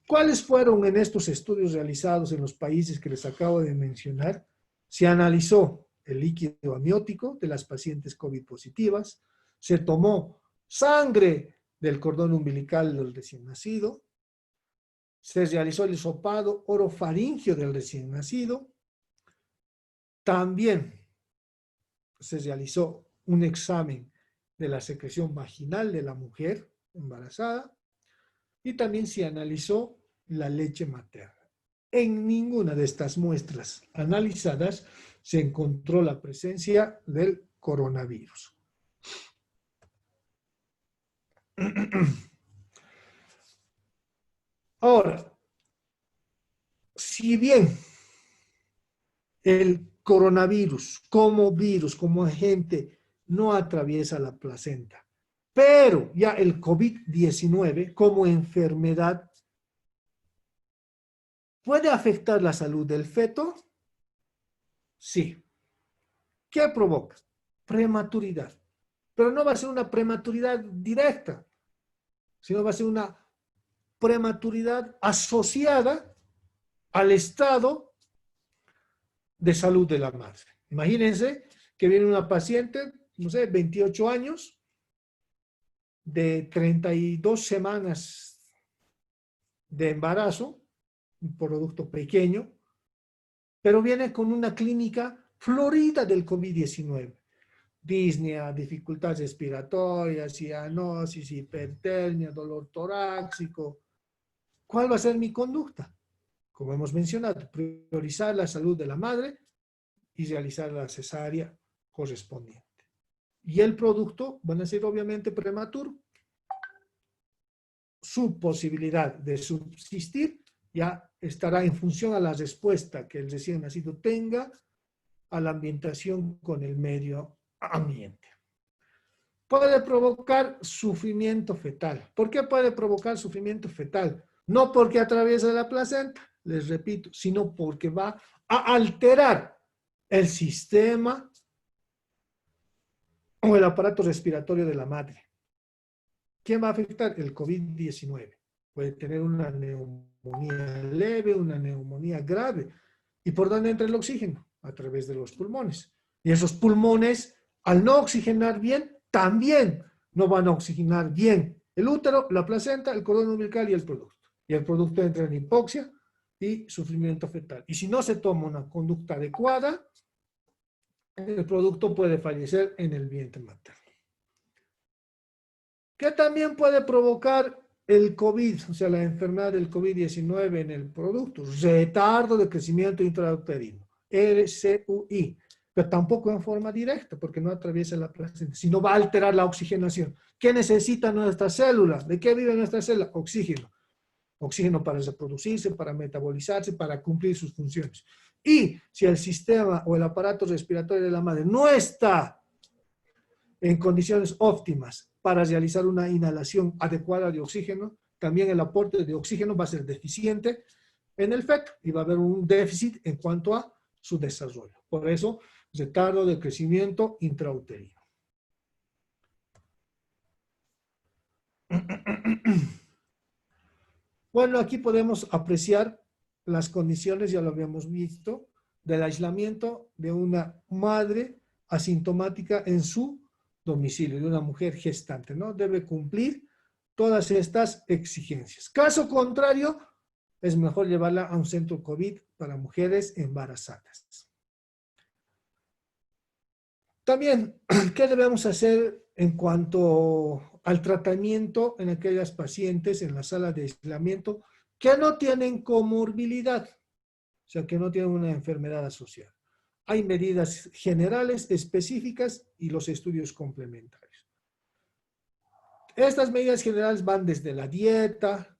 ¿Cuáles fueron en estos estudios realizados en los países que les acabo de mencionar? Se analizó el líquido amniótico de las pacientes COVID positivas, se tomó sangre del cordón umbilical del recién nacido, se realizó el hisopado orofaringio del recién nacido, también se realizó un examen de la secreción vaginal de la mujer embarazada y también se analizó la leche materna. En ninguna de estas muestras analizadas se encontró la presencia del coronavirus. Ahora, si bien el coronavirus como virus, como agente, no atraviesa la placenta, pero ya el COVID-19 como enfermedad ¿puede afectar la salud del feto? Sí. ¿Qué provoca? Prematuridad. Pero no va a ser una prematuridad directa, sino va a ser una prematuridad asociada al estado de salud de la madre. Imagínense que viene una paciente, no sé, 28 años, de 32 semanas de embarazo, un producto pequeño, pero viene con una clínica florida del COVID-19. Disnea, dificultades respiratorias, cianosis, hipertermia, dolor torácico. ¿Cuál va a ser mi conducta? Como hemos mencionado, priorizar la salud de la madre y realizar la cesárea correspondiente. Y el producto van a ser obviamente prematuro. Su posibilidad de subsistir ya estará en función a la respuesta que el recién nacido tenga a la ambientación con el medio ambiente. Puede provocar sufrimiento fetal. ¿Por qué puede provocar sufrimiento fetal? No porque atraviesa la placenta, les repito, sino porque va a alterar el sistema o el aparato respiratorio de la madre. ¿Quién va a afectar? El COVID-19. Puede tener una neumonía leve, una neumonía grave. ¿Y por dónde entra el oxígeno? A través de los pulmones. Y esos pulmones, al no oxigenar bien, también no van a oxigenar bien el útero, la placenta, el cordón umbilical y el producto. Y el producto entra en hipoxia y sufrimiento fetal. Y si no se toma una conducta adecuada, el producto puede fallecer en el vientre materno. ¿Qué también puede provocar el COVID, o sea, la enfermedad del COVID-19 en el producto? Retardo de crecimiento intrauterino, RCUI, pero tampoco en forma directa, porque no atraviesa la placenta, sino va a alterar la oxigenación. ¿Qué necesita nuestra célula? ¿De qué vive nuestra célula? Oxígeno. Oxígeno para reproducirse, para metabolizarse, para cumplir sus funciones. Y si el sistema o el aparato respiratorio de la madre no está en condiciones óptimas para realizar una inhalación adecuada de oxígeno, también el aporte de oxígeno va a ser deficiente en el feto y va a haber un déficit en cuanto a su desarrollo. Por eso, retardo de crecimiento intrauterino. Bueno, aquí podemos apreciar las condiciones, ya lo habíamos visto, del aislamiento de una madre asintomática en su domicilio, de una mujer gestante, ¿no? Debe cumplir todas estas exigencias. Caso contrario, es mejor llevarla a un centro COVID para mujeres embarazadas. También, ¿qué debemos hacer en cuanto al tratamiento en aquellas pacientes en la sala de aislamiento que no tienen comorbilidad? O sea, que no tienen una enfermedad asociada. Hay medidas generales, específicas y los estudios complementarios. Estas medidas generales van desde la dieta,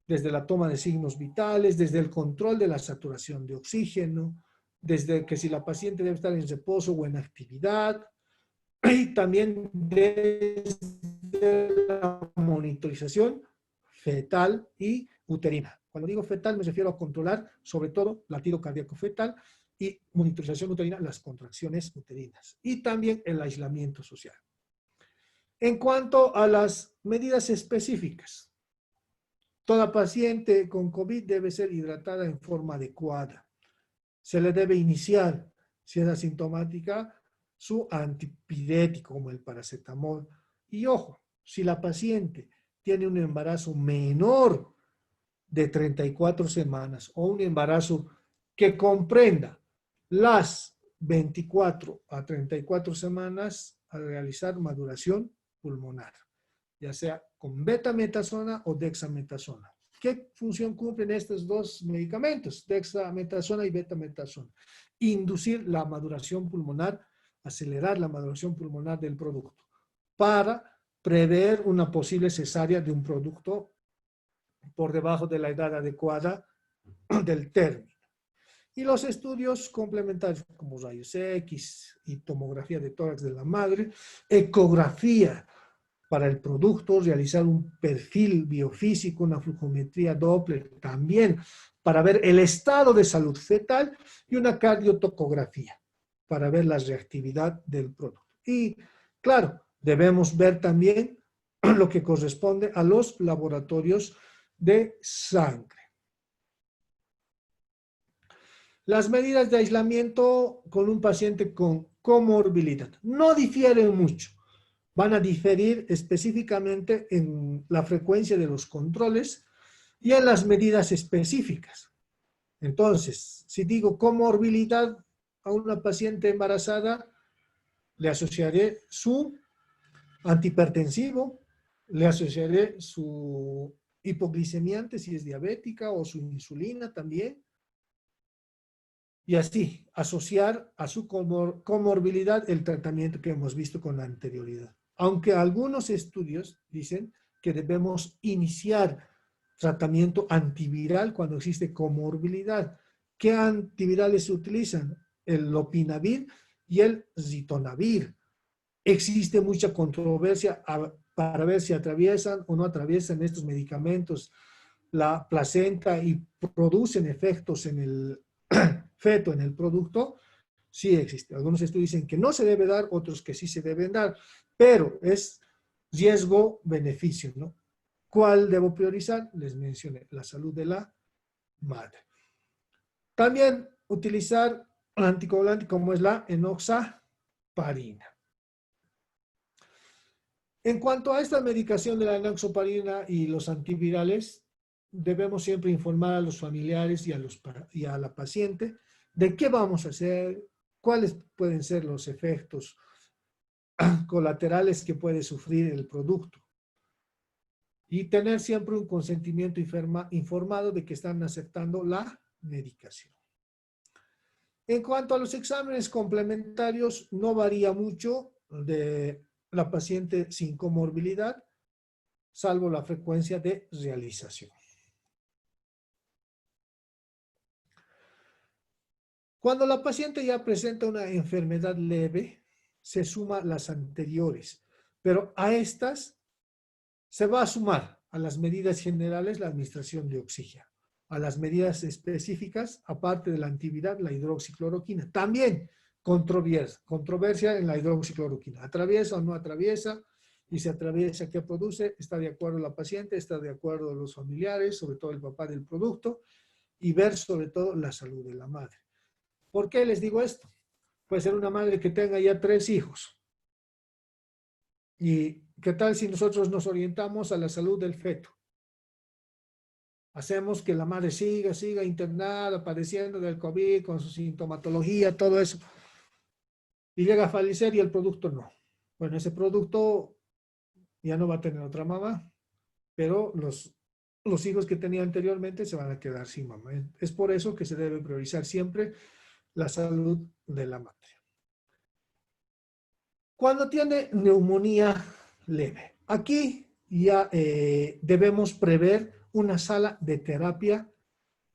desde la toma de signos vitales, desde el control de la saturación de oxígeno, desde que si la paciente debe estar en reposo o en actividad, y también desde la monitorización fetal y uterina. Cuando digo fetal me refiero a controlar sobre todo latido cardíaco fetal y monitorización uterina, las contracciones uterinas. Y también el aislamiento social. En cuanto a las medidas específicas, toda paciente con COVID debe ser hidratada en forma adecuada. Se le debe iniciar, si es asintomática, su antipirético como el paracetamol. Y ojo, si la paciente tiene un embarazo menor de 34 semanas o un embarazo que comprenda las 24 a 34 semanas a realizar maduración pulmonar, ya sea con betametasona o dexametasona. ¿Qué función cumplen estos dos medicamentos, dexametasona y betametasona? Inducir la maduración pulmonar, acelerar la maduración pulmonar del producto para prever una posible cesárea de un producto por debajo de la edad adecuada del término. Y los estudios complementarios como rayos X y tomografía de tórax de la madre, ecografía para el producto, realizar un perfil biofísico, una flujometría Doppler también para ver el estado de salud fetal y una cardiotocografía para ver la reactividad del producto. Y claro, debemos ver también lo que corresponde a los laboratorios de sangre. Las medidas de aislamiento con un paciente con comorbilidad no difieren mucho. Van a diferir específicamente en la frecuencia de los controles y en las medidas específicas. Entonces, si digo comorbilidad a una paciente embarazada, le asociaré su antihipertensivo, le asociaré su hipoglicemiante si es diabética o su insulina también. Y así, asociar a su comorbilidad el tratamiento que hemos visto con la anterioridad. Aunque algunos estudios dicen que debemos iniciar tratamiento antiviral cuando existe comorbilidad. ¿Qué antivirales se utilizan? El lopinavir y el ritonavir. Existe mucha controversia para ver si atraviesan o no atraviesan estos medicamentos la placenta y producen efectos en el feto, en el producto. Sí existe. Algunos estudios dicen que no se debe dar, otros que sí se deben dar, pero es riesgo-beneficio, ¿no? ¿Cuál debo priorizar? Les mencioné, la salud de la madre. También utilizar un anticoagulante como es la enoxaparina. En cuanto a esta medicación de la enoxaparina y los antivirales, debemos siempre informar a los familiares y a la paciente de qué vamos a hacer, cuáles pueden ser los efectos colaterales que puede sufrir el producto. Y tener siempre un consentimiento informado de que están aceptando la medicación. En cuanto a los exámenes complementarios, no varía mucho de la paciente sin comorbilidad, salvo la frecuencia de realización. Cuando la paciente ya presenta una enfermedad leve, se suma las anteriores, pero a estas se va a sumar a las medidas generales la administración de oxígeno, a las medidas específicas, aparte de la antiviral, la hidroxicloroquina. También controversia en la hidroxicloroquina. ¿Atraviesa o no atraviesa? Y si atraviesa, ¿qué produce? ¿Está de acuerdo la paciente? ¿Está de acuerdo los familiares, sobre todo el papá del producto? Y ver sobre todo la salud de la madre. ¿Por qué les digo esto? Puede ser una madre que tenga ya 3 hijos. ¿Y qué tal si nosotros nos orientamos a la salud del feto? Hacemos que la madre siga internada, padeciendo del COVID, con su sintomatología, todo eso. Y llega a fallecer y el producto no. Bueno, ese producto ya no va a tener otra mamá, pero los hijos que tenía anteriormente se van a quedar sin mamá. Es por eso que se debe priorizar siempre la salud de la madre. Cuando tiene neumonía leve, aquí ya debemos prever una sala de terapia,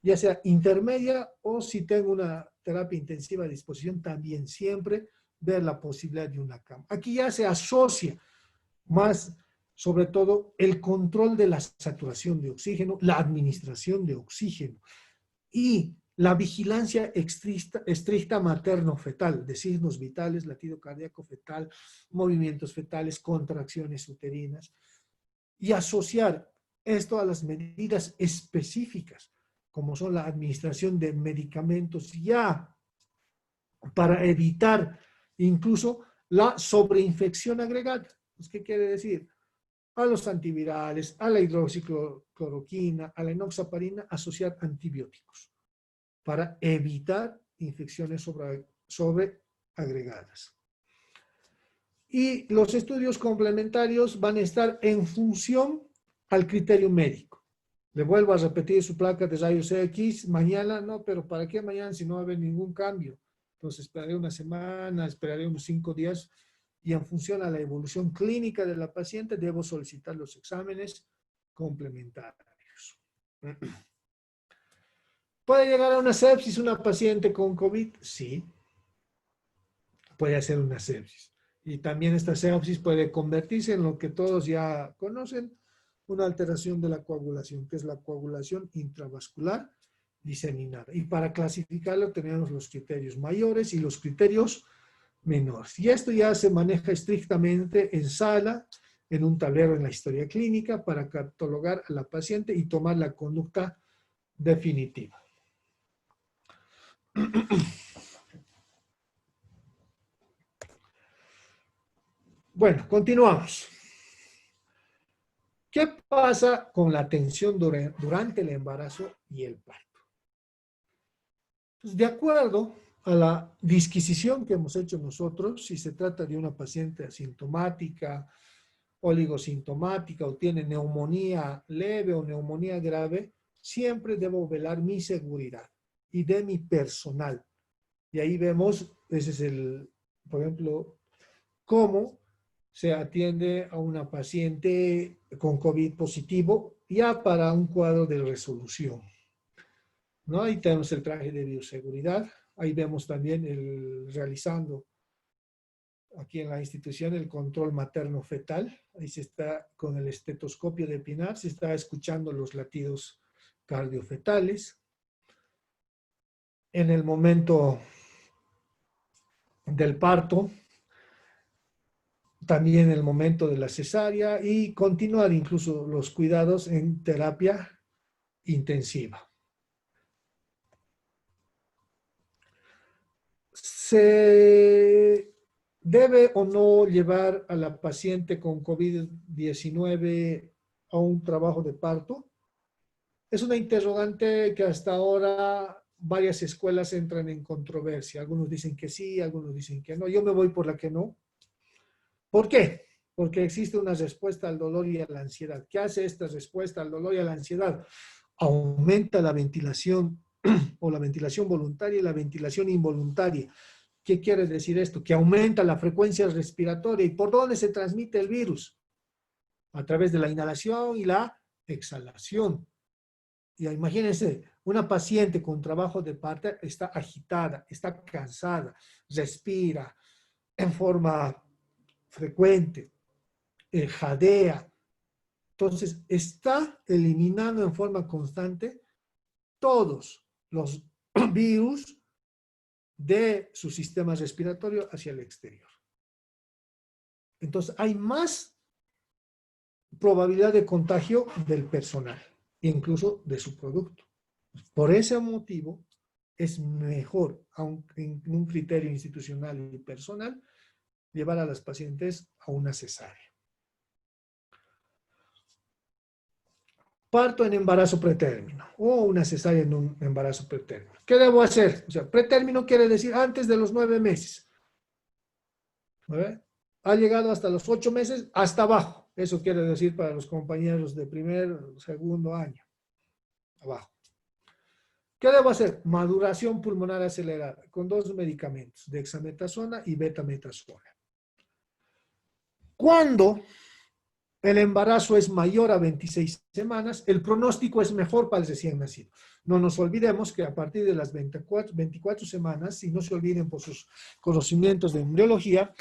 ya sea intermedia o si tengo una terapia intensiva a disposición, también siempre ver la posibilidad de una cama. Aquí ya se asocia más, sobre todo, el control de la saturación de oxígeno, la administración de oxígeno y la vigilancia estricta materno-fetal, de signos vitales, latido cardíaco fetal, movimientos fetales, contracciones uterinas, y asociar esto a las medidas específicas, como son la administración de medicamentos ya para evitar incluso la sobreinfección agregada. ¿Qué quiere decir? A los antivirales, a la hidroxicloroquina, a la enoxaparina, asociar antibióticos para evitar infecciones sobreagregadas. Y los estudios complementarios van a estar en función al criterio médico. Le vuelvo a repetir su placa de rayos X, mañana no, pero ¿para qué mañana si no va a haber ningún cambio? Entonces esperaré una semana, esperaré unos 5 días y en función a la evolución clínica de la paciente debo solicitar los exámenes complementarios. ¿Puede llegar a una sepsis una paciente con COVID? Sí, puede hacer una sepsis. Y también esta sepsis puede convertirse en lo que todos ya conocen, una alteración de la coagulación, que es la coagulación intravascular diseminada. Y para clasificarlo tenemos los criterios mayores y los criterios menores. Y esto ya se maneja estrictamente en sala, en un tablero en la historia clínica, para catalogar a la paciente y tomar la conducta definitiva. Bueno, continuamos. ¿Qué pasa con la atención durante el embarazo y el parto? Pues de acuerdo a la disquisición que hemos hecho nosotros, si se trata de una paciente asintomática, oligosintomática o tiene neumonía leve o neumonía grave, siempre debo velar mi seguridad y de mi personal. Y ahí vemos, ese es por ejemplo, cómo se atiende a una paciente con COVID positivo ya para un cuadro de resolución, ¿no? Ahí tenemos el traje de bioseguridad. Ahí vemos también realizando aquí en la institución el control materno-fetal. Ahí se está con el estetoscopio de Pinar, se está escuchando los latidos cardiofetales. En el momento del parto, también el momento de la cesárea y continuar incluso los cuidados en terapia intensiva. ¿Se debe o no llevar a la paciente con COVID-19 a un trabajo de parto? Es una interrogante que hasta ahora varias escuelas entran en controversia. Algunos dicen que sí, algunos dicen que no. Yo me voy por la que no. ¿Por qué? Porque existe una respuesta al dolor y a la ansiedad. ¿Qué hace esta respuesta al dolor y a la ansiedad? Aumenta la ventilación o la ventilación voluntaria y la ventilación involuntaria. ¿Qué quiere decir esto? Que aumenta la frecuencia respiratoria. ¿Y por dónde se transmite el virus? A través de la inhalación y la exhalación. Y imagínense, una paciente con trabajo de parto está agitada, está cansada, respira en forma frecuente, jadea. Entonces, está eliminando en forma constante todos los virus de su sistema respiratorio hacia el exterior. Entonces, hay más probabilidad de contagio del personal, incluso de su producto. Por ese motivo, es mejor, aunque en un criterio institucional y personal, llevar a las pacientes a una cesárea. Parto en embarazo pretérmino o una cesárea en un embarazo pretérmino. ¿Qué debo hacer? O sea, pretérmino quiere decir antes de los 9 meses. ¿Ve? Ha llegado hasta los 8 meses, hasta abajo. Eso quiere decir para los compañeros de primer, segundo año. Abajo. ¿Qué debo hacer? Maduración pulmonar acelerada con 2 medicamentos, dexametasona y betametasona. Cuando el embarazo es mayor a 26 semanas, el pronóstico es mejor para el recién nacido. No nos olvidemos que a partir de las 24 semanas, y no se olviden por sus conocimientos de embriología,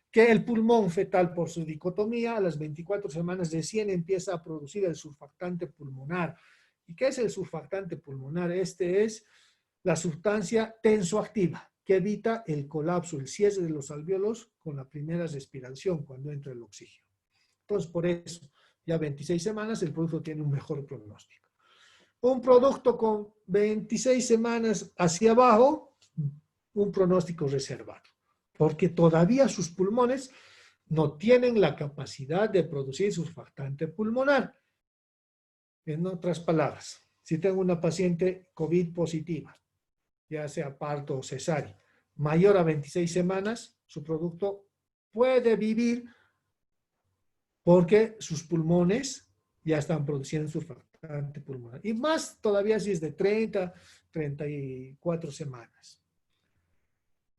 que el pulmón fetal por su dicotomía a las 24 semanas recién empieza a producir el surfactante pulmonar. ¿Y qué es el surfactante pulmonar? Este es la sustancia tensoactiva que evita el colapso, el cierre de los alvéolos con la primera respiración cuando entra el oxígeno. Entonces, por eso, ya 26 semanas el producto tiene un mejor pronóstico. Un producto con 26 semanas hacia abajo, un pronóstico reservado, porque todavía sus pulmones no tienen la capacidad de producir surfactante pulmonar. En otras palabras, si tengo una paciente COVID positiva, ya sea parto o cesárea, mayor a 26 semanas, su producto puede vivir porque sus pulmones ya están produciendo surfactante pulmonar. Y más todavía si es de 30, 34 semanas.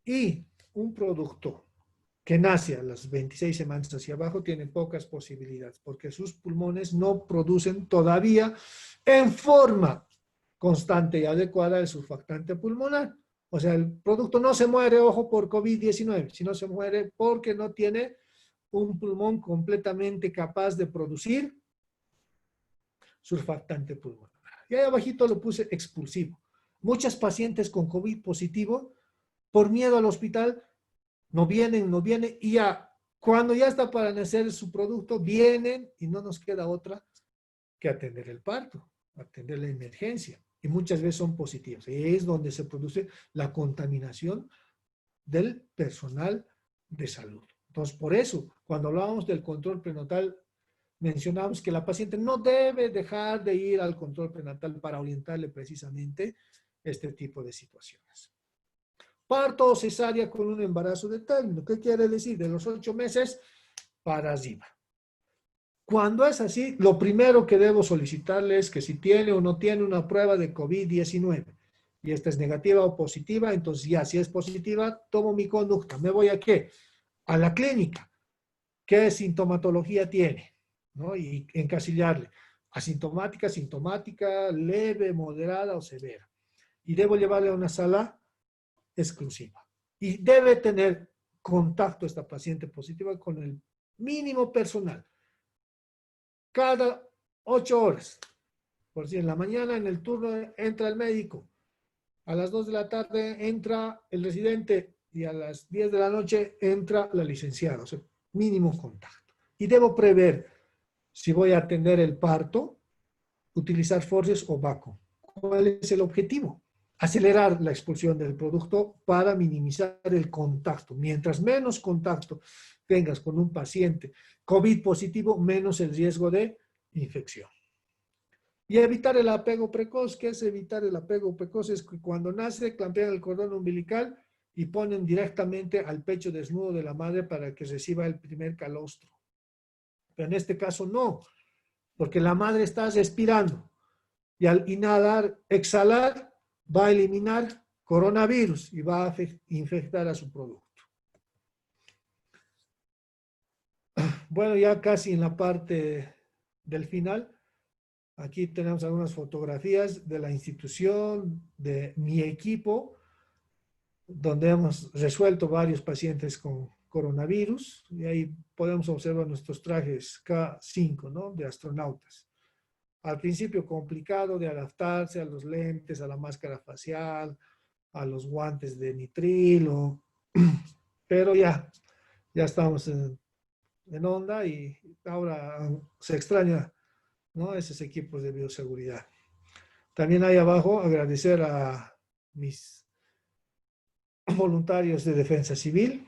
Y un producto que nace a las 26 semanas hacia abajo tiene pocas posibilidades porque sus pulmones no producen todavía en forma constante y adecuada el surfactante pulmonar. O sea, el producto no se muere, ojo, por COVID-19, sino se muere porque no tiene un pulmón completamente capaz de producir surfactante pulmonar. Y ahí abajito lo puse expulsivo. Muchas pacientes con COVID positivo, por miedo al hospital, no vienen, y ya, cuando ya está para nacer su producto, vienen y no nos queda otra que atender el parto, atender la emergencia. Y muchas veces son positivas. Es donde se produce la contaminación del personal de salud. Entonces, por eso, cuando hablábamos del control prenatal, mencionamos que la paciente no debe dejar de ir al control prenatal para orientarle precisamente este tipo de situaciones. Parto o cesárea con un embarazo de término. ¿Qué quiere decir? De los 8 meses para arriba. Cuando es así, lo primero que debo solicitarle es que si tiene o no tiene una prueba de COVID-19 y esta es negativa o positiva, entonces ya si es positiva, tomo mi conducta. ¿Me voy a qué? A la clínica. ¿Qué sintomatología tiene? ¿No? Y encasillarle. Asintomática, sintomática, leve, moderada o severa. Y debo llevarle a una sala exclusiva. Y debe tener contacto esta paciente positiva con el mínimo personal. Cada 8 horas. Por si en la mañana en el turno entra el médico, a las 2 de la tarde entra el residente y a las 10 de la noche entra la licenciada. O sea, mínimo contacto. Y debo prever si voy a atender el parto, utilizar forceps o vacuum. ¿Cuál es el objetivo? Acelerar la expulsión del producto para minimizar el contacto. Mientras menos contacto tengas con un paciente COVID positivo, menos el riesgo de infección. Y evitar el apego precoz. ¿Qué es evitar el apego precoz? Es que cuando nace, clampean el cordón umbilical y ponen directamente al pecho desnudo de la madre para que reciba el primer calostro. Pero en este caso no, porque la madre está respirando y al inhalar, exhalar, va a eliminar coronavirus y va a infectar a su producto. Bueno, ya casi en la parte del final, aquí tenemos algunas fotografías de la institución, de mi equipo, donde hemos resuelto varios pacientes con coronavirus, y ahí podemos observar nuestros trajes K5, ¿no? De astronautas. Al principio complicado de adaptarse a los lentes, a la máscara facial, a los guantes de nitrilo, pero ya estamos en onda y ahora se extraña, ¿no? Esos equipos de bioseguridad. También ahí abajo agradecer a mis voluntarios de defensa civil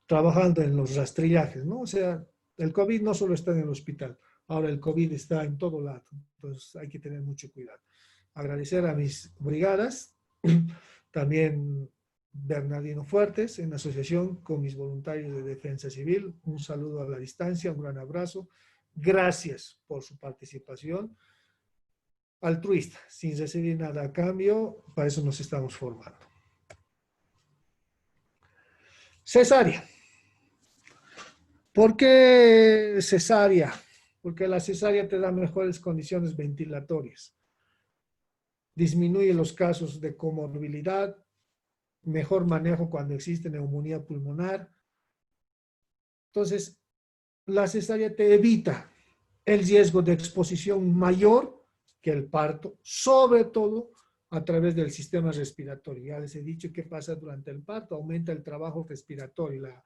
trabajando en los rastrillajes, ¿no? O sea, el COVID no solo está en el hospital, ahora el COVID está en todo lado, entonces hay que tener mucho cuidado. Agradecer a mis brigadas, también Bernardino Fuertes, en asociación con mis voluntarios de defensa civil, un saludo a la distancia, un gran abrazo, gracias por su participación altruista, sin recibir nada a cambio, para eso nos estamos formando. Cesárea. ¿Por qué cesárea? Porque la cesárea te da mejores condiciones ventilatorias. Disminuye los casos de comorbilidad, mejor manejo cuando existe neumonía pulmonar. Entonces, la cesárea te evita el riesgo de exposición mayor que el parto, sobre todo a través del sistema respiratorio. Ya les he dicho qué pasa durante el parto, aumenta el trabajo respiratorio, la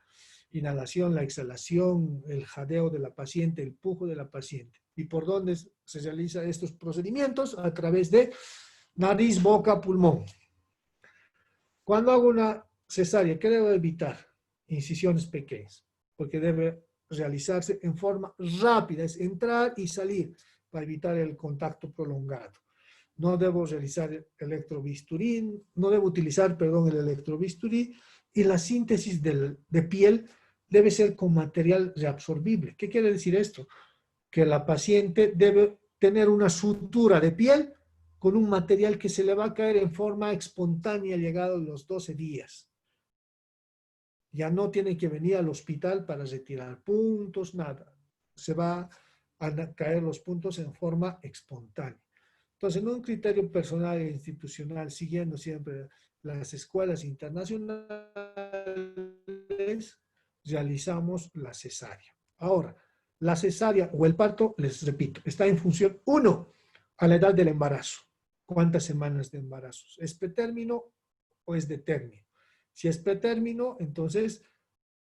inhalación, la exhalación, el jadeo de la paciente, el pujo de la paciente. ¿Y por dónde se realizan estos procedimientos? A través de nariz, boca, pulmón. Cuando hago una cesárea, ¿qué debo evitar? Incisiones pequeñas, porque debe realizarse en forma rápida, es entrar y salir para evitar el contacto prolongado. No debo realizar electrobisturí, no debo utilizar, perdón, el electrobisturí, y la síntesis de piel debe ser con material reabsorbible. ¿Qué quiere decir esto? Que la paciente debe tener una sutura de piel con un material que se le va a caer en forma espontánea llegado los 12 días. Ya no tiene que venir al hospital para retirar puntos, nada. Se va a caer los puntos en forma espontánea. Entonces, en un criterio personal e institucional, siguiendo siempre las escuelas internacionales, realizamos la cesárea. Ahora, la cesárea o el parto, les repito, está en función, uno, a la edad del embarazo. ¿Cuántas semanas de embarazo? ¿Es pretérmino o es de término? Si es pretérmino, entonces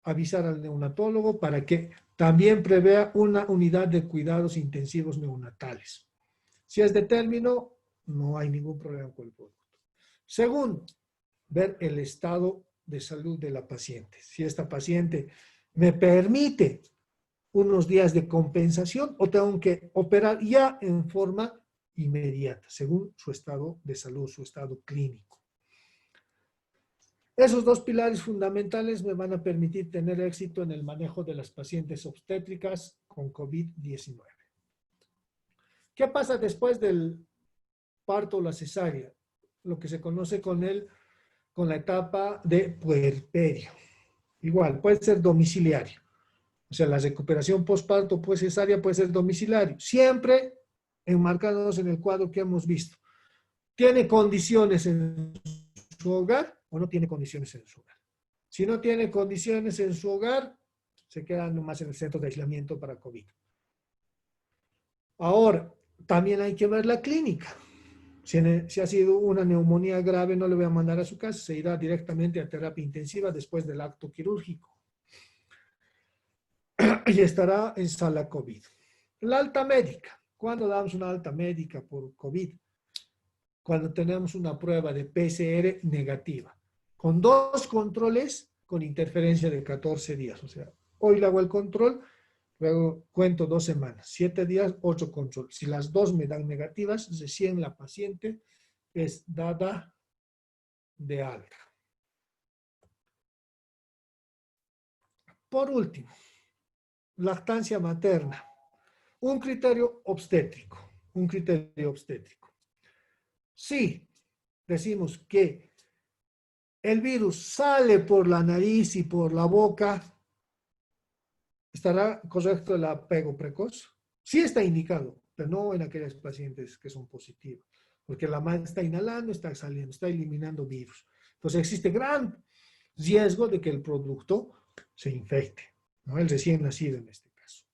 avisar al neonatólogo para que también prevea una unidad de cuidados intensivos neonatales. Si es de término, no hay ningún problema con el producto. Segundo, ver el estado de salud de la paciente. Si esta paciente me permite unos días de compensación o tengo que operar ya en forma inmediata, según su estado de salud, su estado clínico. Esos dos pilares fundamentales me van a permitir tener éxito en el manejo de las pacientes obstétricas con COVID-19. ¿Qué pasa después del parto o la cesárea? Lo que se conoce con la etapa de puerperio. Igual, puede ser domiciliario. O sea, la recuperación postparto pues cesárea puede ser domiciliario. Siempre enmarcados en el cuadro que hemos visto. ¿Tiene condiciones en su hogar o no tiene condiciones en su hogar? Si no tiene condiciones en su hogar, se queda nomás en el centro de aislamiento para COVID. Ahora, también hay que ver la clínica. Si ha sido una neumonía grave, no le voy a mandar a su casa, se irá directamente a terapia intensiva después del acto quirúrgico. Y estará en sala COVID. La alta médica. ¿Cuándo damos una alta médica por COVID? Cuando tenemos una prueba de PCR negativa, con 2 controles con interferencia de 14 días. O sea, hoy le hago el control, Luego cuento 2 semanas, 7 días, 8 control. Si las dos me dan negativas, recién la paciente es dada de alta. Por último, lactancia materna. Un criterio obstétrico. Un criterio obstétrico. Si decimos que el virus sale por la nariz y por la boca, ¿estará correcto el apego precoz? Sí está indicado, pero no en aquellas pacientes que son positivas, porque la madre está inhalando, está saliendo, está eliminando virus. Entonces existe gran riesgo de que el producto se infecte, ¿no? El recién nacido en este caso.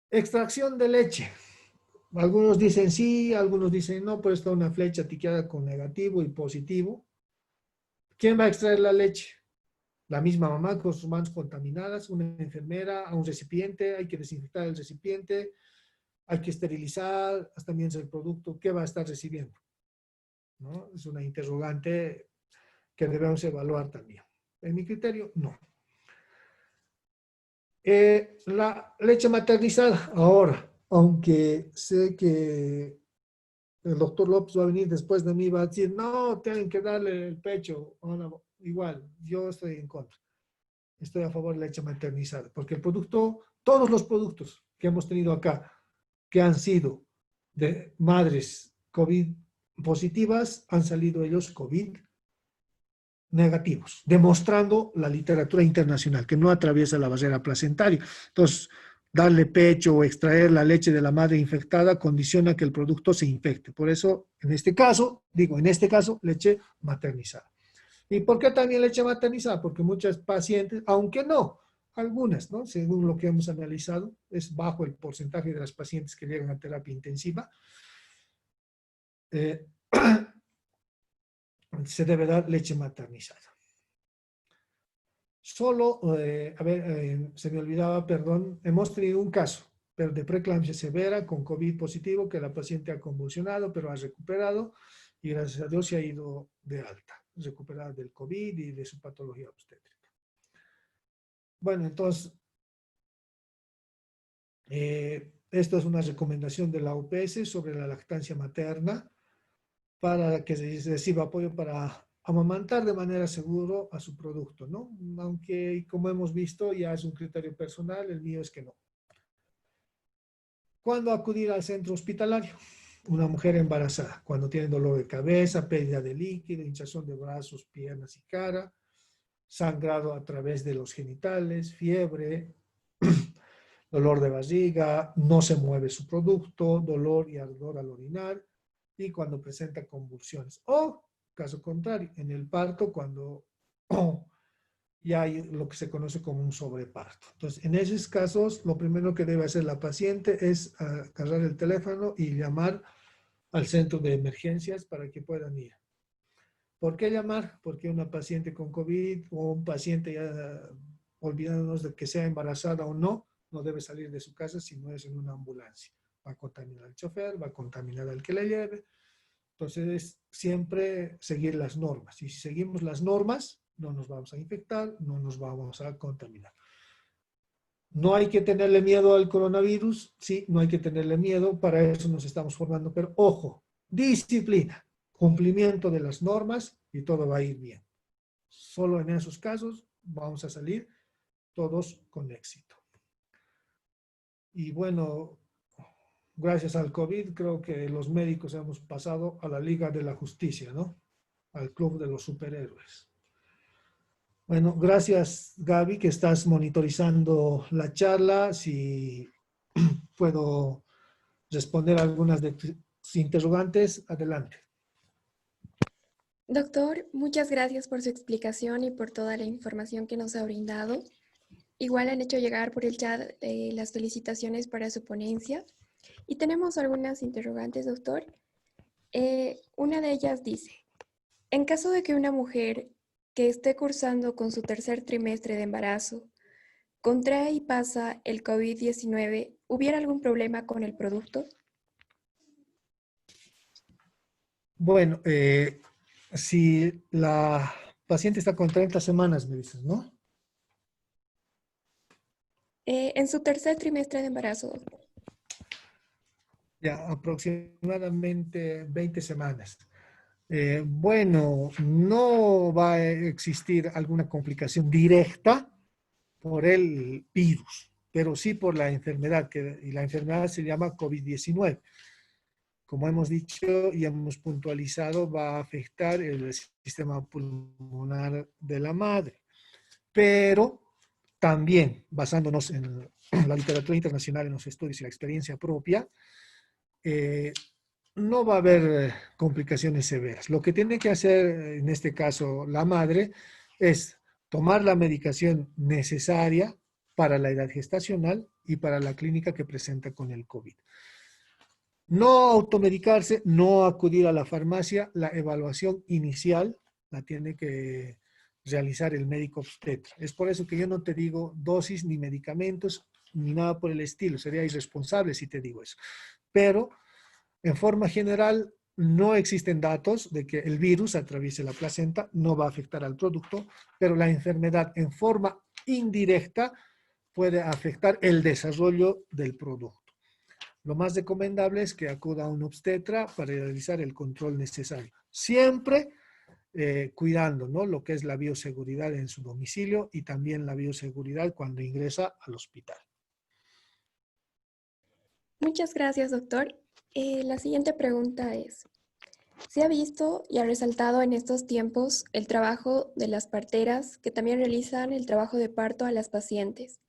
Extracción de leche. Algunos dicen sí, algunos dicen no, pero está una flecha tiqueada con negativo y positivo. ¿Quién va a extraer la leche? La misma mamá con sus manos contaminadas, una enfermera, a un recipiente, hay que desinfectar el recipiente, hay que esterilizar hasta mientras el producto, ¿qué va a estar recibiendo? ¿No? Es una interrogante que debemos evaluar también. En mi criterio, no. La leche maternizada, ahora, aunque sé que el doctor López va a venir después de mí y va a decir, no, tienen que darle el pecho. Ahora, igual, yo estoy en contra. Estoy a favor de la leche maternizada, porque el producto, todos los productos que hemos tenido acá, que han sido de madres COVID positivas, han salido ellos COVID negativos, demostrando la literatura internacional que no atraviesa la barrera placentaria. Entonces, darle pecho o extraer la leche de la madre infectada condiciona que el producto se infecte. Por eso, en este caso, leche maternizada. ¿Y por qué también leche maternizada? Porque muchas pacientes, aunque no, algunas, ¿no? Según lo que hemos analizado, es bajo el porcentaje de las pacientes que llegan a terapia intensiva, eh, se debe dar leche maternizada. Solo, se me olvidaba, perdón, hemos tenido un caso, pero de preeclampsia severa con COVID positivo, que la paciente ha convulsionado, pero ha recuperado y gracias a Dios se ha ido de alta, recuperada del COVID y de su patología obstétrica. Bueno, entonces, esto es una recomendación de la OPS sobre la lactancia materna para que se reciba apoyo para amamantar de manera segura a su producto, ¿no? Aunque, como hemos visto, ya es un criterio personal, el mío es que no. ¿Cuándo acudir al centro hospitalario? Una mujer embarazada, cuando tiene dolor de cabeza, pérdida de líquido, hinchazón de brazos, piernas y cara, sangrado a través de los genitales, fiebre, dolor de barriga, no se mueve su producto, dolor y ardor al orinar, y cuando presenta convulsiones. O, caso contrario, en el parto, cuando ya hay lo que se conoce como un sobreparto. Entonces, en esos casos, lo primero que debe hacer la paciente es agarrar el teléfono y llamar al centro de emergencias para que puedan ir. ¿Por qué llamar? Porque una paciente con COVID o un paciente ya olvidándonos de que sea embarazada o no, no debe salir de su casa si no es en una ambulancia. Va a contaminar al chofer, va a contaminar al que le lleve. Entonces, es siempre seguir las normas. Y si seguimos las normas, no nos vamos a infectar, no nos vamos a contaminar. No hay que tenerle miedo al coronavirus, sí, no hay que tenerle miedo, para eso nos estamos formando, pero ojo, disciplina, cumplimiento de las normas y todo va a ir bien. Solo en esos casos vamos a salir todos con éxito. Y bueno, gracias al COVID, creo que los médicos hemos pasado a la Liga de la Justicia, ¿no? Al club de los superhéroes. Bueno, gracias Gaby, que estás monitorizando la charla. Si puedo responder algunas de tus interrogantes, adelante. Doctor, muchas gracias por su explicación y por toda la información que nos ha brindado. Igual han hecho llegar por el chat las felicitaciones para su ponencia. Y tenemos algunas interrogantes, doctor. Una de ellas dice, en caso de que una mujer que esté cursando con su tercer trimestre de embarazo contrae y pasa el COVID-19, ¿hubiera algún problema con el producto? Bueno, si la paciente está con 30 semanas, me dices, ¿no? En su tercer trimestre de embarazo, doctor. Ya, aproximadamente 20 semanas. Bueno, no va a existir alguna complicación directa por el virus, pero sí por la enfermedad, y la enfermedad se llama COVID-19. Como hemos dicho y hemos puntualizado, va a afectar el sistema pulmonar de la madre. Pero también, basándonos en la literatura internacional, en los estudios y la experiencia propia, eh, no va a haber complicaciones severas. Lo que tiene que hacer, en este caso, la madre, es tomar la medicación necesaria para la edad gestacional y para la clínica que presenta con el COVID. No automedicarse, no acudir a la farmacia, la evaluación inicial la tiene que realizar el médico obstetra. Es por eso que yo no te digo dosis ni medicamentos ni nada por el estilo, sería irresponsable si te digo eso. Pero en forma general no existen datos de que el virus atraviese la placenta, no va a afectar al producto, pero la enfermedad en forma indirecta puede afectar el desarrollo del producto. Lo más recomendable es que acuda a un obstetra para realizar el control necesario. Siempre cuidando, ¿no?, lo que es la bioseguridad en su domicilio y también la bioseguridad cuando ingresa al hospital. Muchas gracias, doctor. La siguiente pregunta es, se ha visto y ha resaltado en estos tiempos el trabajo de las parteras que también realizan el trabajo de parto a las pacientes,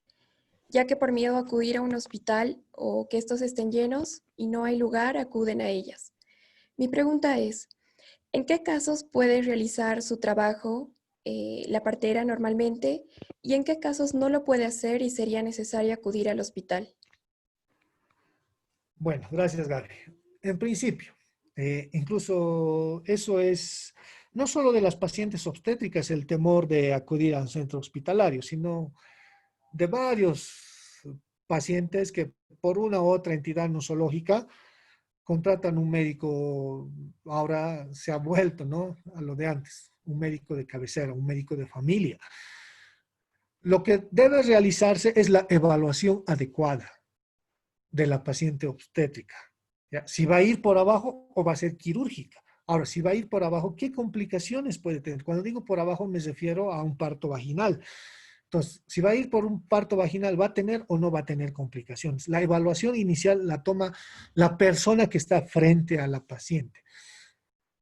ya que por miedo a acudir a un hospital o que estos estén llenos y no hay lugar, acuden a ellas. Mi pregunta es, ¿en qué casos puede realizar su trabajo la partera normalmente y en qué casos no lo puede hacer y sería necesario acudir al hospital? Bueno, gracias, Gaby. En principio, incluso eso es no solo de las pacientes obstétricas el temor de acudir a un centro hospitalario, sino de varios pacientes que por una u otra entidad nosológica contratan un médico, ahora se ha vuelto, ¿no?, a lo de antes, un médico de cabecera, un médico de familia. Lo que debe realizarse es la evaluación adecuada de la paciente obstétrica. ¿Ya? Si va a ir por abajo o va a ser quirúrgica. Ahora, si va a ir por abajo, ¿qué complicaciones puede tener? Cuando digo por abajo me refiero a un parto vaginal. Entonces, si va a ir por un parto vaginal, ¿va a tener o no va a tener complicaciones? La evaluación inicial la toma la persona que está frente a la paciente.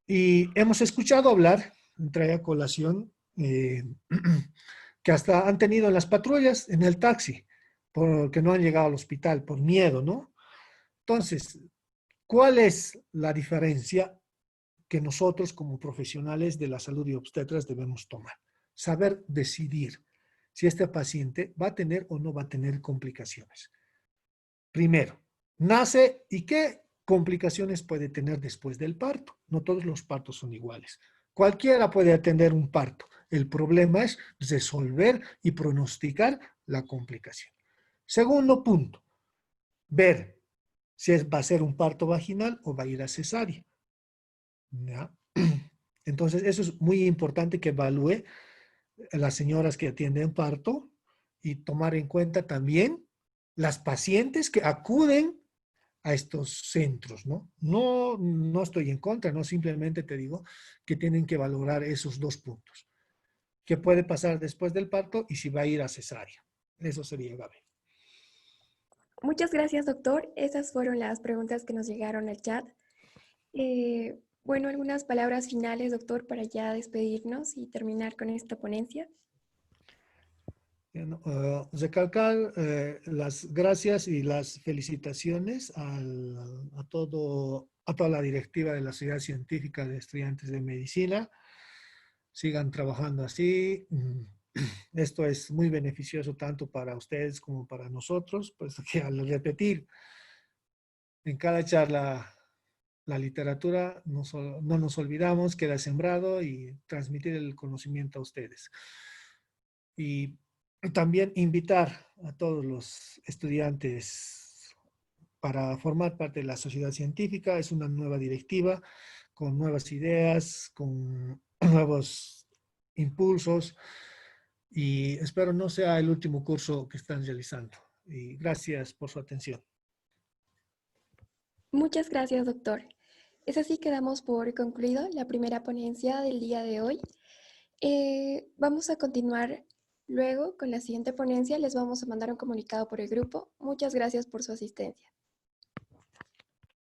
Y hemos escuchado hablar, trae a colación, que hasta han tenido en las patrullas, en el taxi, porque no han llegado al hospital por miedo, ¿no? Entonces, ¿cuál es la diferencia que nosotros como profesionales de la salud y obstetras debemos tomar? Saber decidir si este paciente va a tener o no va a tener complicaciones. Primero, nace y qué complicaciones puede tener después del parto. No todos los partos son iguales. Cualquiera puede atender un parto. El problema es resolver y pronosticar la complicación. Segundo punto, ver si va a ser un parto vaginal o va a ir a cesárea. ¿Ya? Entonces, eso es muy importante que evalúe a las señoras que atienden parto y tomar en cuenta también las pacientes que acuden a estos centros, ¿no? No estoy en contra, no, simplemente te digo que tienen que valorar esos dos puntos. ¿Qué puede pasar después del parto y si va a ir a cesárea? Eso sería, Gaby. Muchas gracias, doctor. Esas fueron las preguntas que nos llegaron al chat. Bueno, algunas palabras finales, doctor, para ya despedirnos y terminar con esta ponencia. Recalcar las gracias y las felicitaciones a toda la directiva de la Sociedad Científica de Estudiantes de Medicina. Sigan trabajando así. Esto es muy beneficioso tanto para ustedes como para nosotros, pues que al repetir en cada charla la literatura, no nos olvidamos, queda sembrado y transmitir el conocimiento a ustedes. Y también invitar a todos los estudiantes para formar parte de la sociedad científica. Es una nueva directiva con nuevas ideas, con nuevos impulsos. y espero no sea el último curso que están realizando. Y gracias por su atención. Muchas gracias, doctor. Es así que damos por concluido la primera ponencia del día de hoy. Vamos a continuar luego con la siguiente ponencia. Les vamos a mandar un comunicado por el grupo. Muchas gracias por su asistencia.